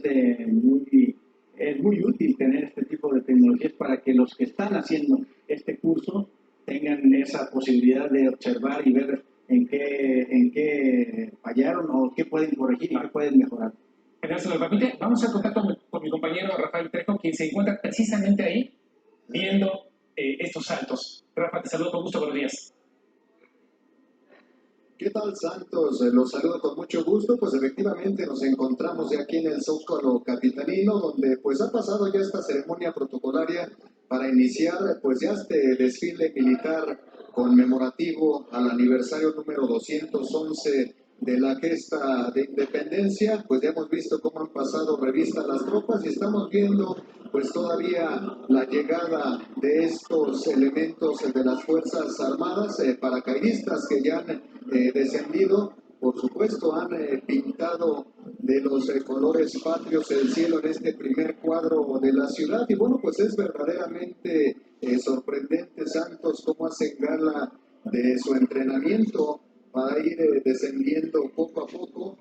muy útil tener este tipo de tecnologías para que los que están haciendo este curso tengan esa posibilidad de observar y ver en qué fallaron o qué pueden corregir y qué pueden mejorar. Gracias, señor Papite. Vamos a contacto con mi compañero Rafael Trejo, quien se encuentra precisamente ahí viendo estos saltos. Rafa, te saludo con gusto, buenos días. ¿Qué tal, Santos? Los saludo con mucho gusto. Pues efectivamente nos encontramos ya aquí en el Zócalo capitalino, donde pues ha pasado ya esta ceremonia protocolaria para iniciar pues ya este desfile militar conmemorativo al aniversario número 211 de la gesta de independencia. Pues ya hemos visto cómo han pasado revista las tropas y estamos viendo pues todavía la llegada de estos elementos de las Fuerzas Armadas, paracaidistas que ya han descendido. Por supuesto han pintado de los colores patrios el cielo en este primer cuadro de la ciudad y bueno, pues es verdaderamente sorprendente, Santos, cómo hacen gala de su entrenamiento para ir descendiendo poco a poco,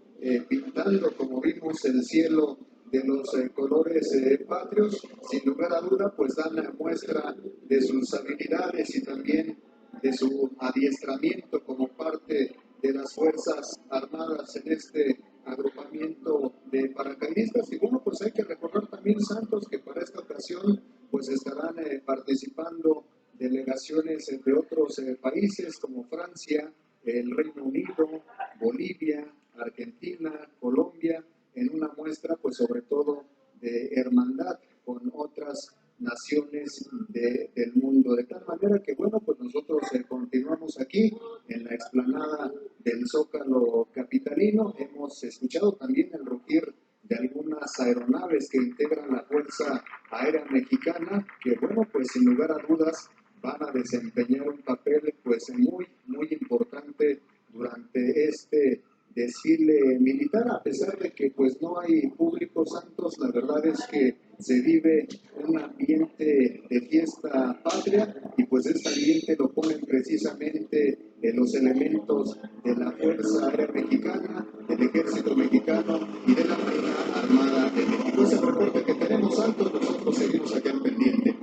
pintando, como vimos, el cielo de los colores patrios. Sin lugar a duda, pues dan muestra de sus habilidades y también de su adiestramiento como parte de las Fuerzas Armadas en este agrupamiento de paracaidistas. Y bueno, pues hay que recordar también, Santos, que para esta ocasión pues estarán participando delegaciones de otros países como Francia, el Reino Unido, Bolivia, Argentina, Colombia, en una muestra pues sobre todo de hermandad con otras naciones del mundo, de tal manera que bueno, pues nosotros continuamos aquí en la explanada del Zócalo capitalino. Hemos escuchado también el rugir de algunas aeronaves que integran la Fuerza Aérea Mexicana, que bueno, pues sin lugar a dudas van a desempeñar un papel pues muy importante durante este desfile militar, a pesar de que pues no hay público, Santos. La verdad es que se vive un ambiente de fiesta patria y pues este ambiente lo ponen precisamente los elementos de la Fuerza Aérea Mexicana, del Ejército Mexicano y de la Marina Armada de México. Ese reporte que tenemos, Santos, nosotros seguimos acá al pendiente.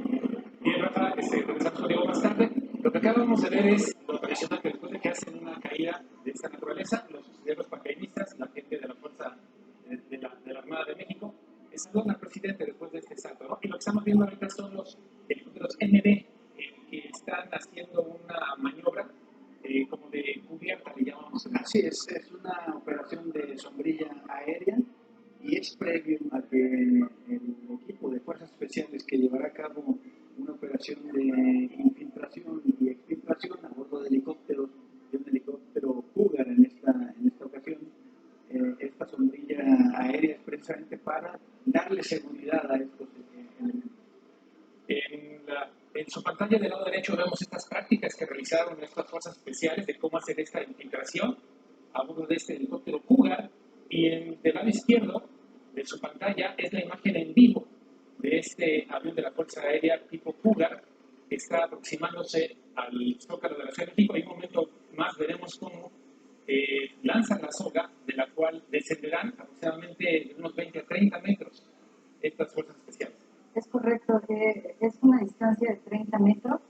Bien, Rafa, regresamos contigo más tarde. Lo que acabamos de ver es lo tradicional que después de caída de esta naturaleza. Los guerreros paracaidistas, la gente de la Fuerza de la Armada de México, saludan al presidente después de este salto, ¿no? Y lo que estamos viendo ahorita son los helicópteros MD que están haciendo una maniobra como de cubierta, le llamamos. Así es una operación de sombrilla aérea y es previo a que el equipo de fuerzas especiales que llevará a cabo una operación de infiltración y exfiltración a bordo de un helicóptero Cougar en esta ocasión, esta sombrilla aérea es precisamente para darle seguridad a estos elementos. En su pantalla del lado derecho vemos estas prácticas que realizaron estas fuerzas especiales de cómo hacer esta infiltración a bordo de este helicóptero Cougar, y del lado izquierdo de su pantalla es la imagen en vivo de este avión de la Fuerza Aérea tipo Cougar que está aproximándose al Zócalo de la Ciudad de México. En un momento más veremos cómo lanzan la soga, de la cual descenderán aproximadamente unos 20 a 30 metros estas fuerzas especiales. Es correcto, es una distancia de 30 metros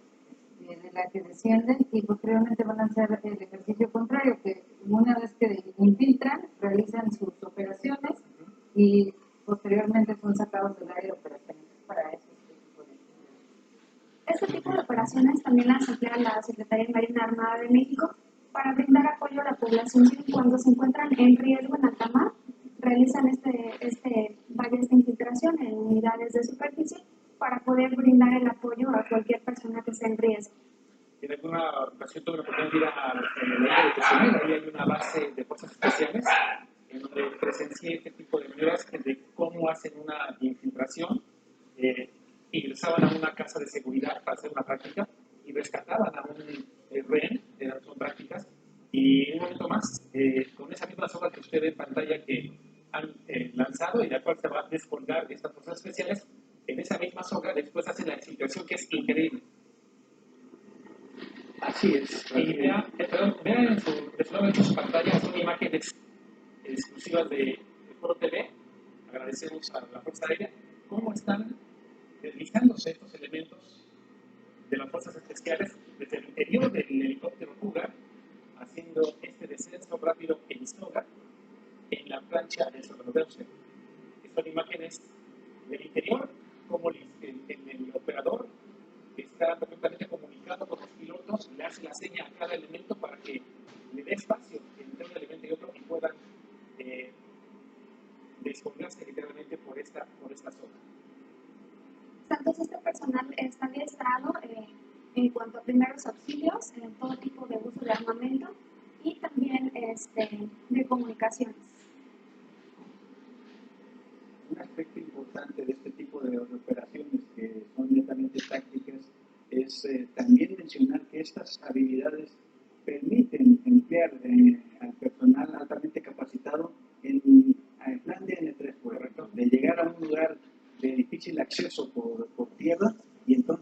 de la que descienden y posteriormente van a hacer el ejercicio contrario, que una vez que infiltran, realizan sus operaciones y posteriormente son sacados del área de operaciones para eso. Este tipo de operaciones también las emplea la Secretaría de Marina Armada de México para brindar apoyo a la población cuando se encuentran en riesgo en alta mar. Realizan esta infiltración en unidades de superficie para poder brindar el apoyo a cualquier persona que esté en riesgo. En alguna ocasión tuve la oportunidad de ir a la de Cozumel, ahí hay una base de fuerzas especiales en donde presencié este tipo de medidas de cómo hacen una infiltración. Ingresaban a una casa de seguridad para hacer una práctica y rescataban a un rehén, son prácticas, y un momento más, con esa misma soga que usted ve en pantalla que han lanzado y la cual se va a descolgar de estas fuerzas especiales, en esa misma soga después hacen la infiltración, que es increíble. Así es. Y vean en su pantalla, son imágenes exclusivas de Foro TV. Agradecemos a la Fuerza Aérea cómo están deslizándose estos elementos de las fuerzas especiales desde el interior del helicóptero Cougar, haciendo este descenso rápido en soga en la plancha del Zócalo. Son imágenes del interior, como el operador está perfectamente comunicado con los pilotos, le hace la seña a cada elemento para que le dé espacio entre un elemento y otro y puedan descolgarse literalmente por esta zona. Entonces, este personal está adiestrado en cuanto a primeros auxilios, en todo tipo de uso de armamento y también de comunicaciones. Un aspecto importante de este tipo de operaciones que son netamente tácticas es también mencionar que estas habilidades permiten emplear al personal altamente capacitado en el plan de N3, correcto, de llegar a un lugar de difícil acceso por tierra y entonces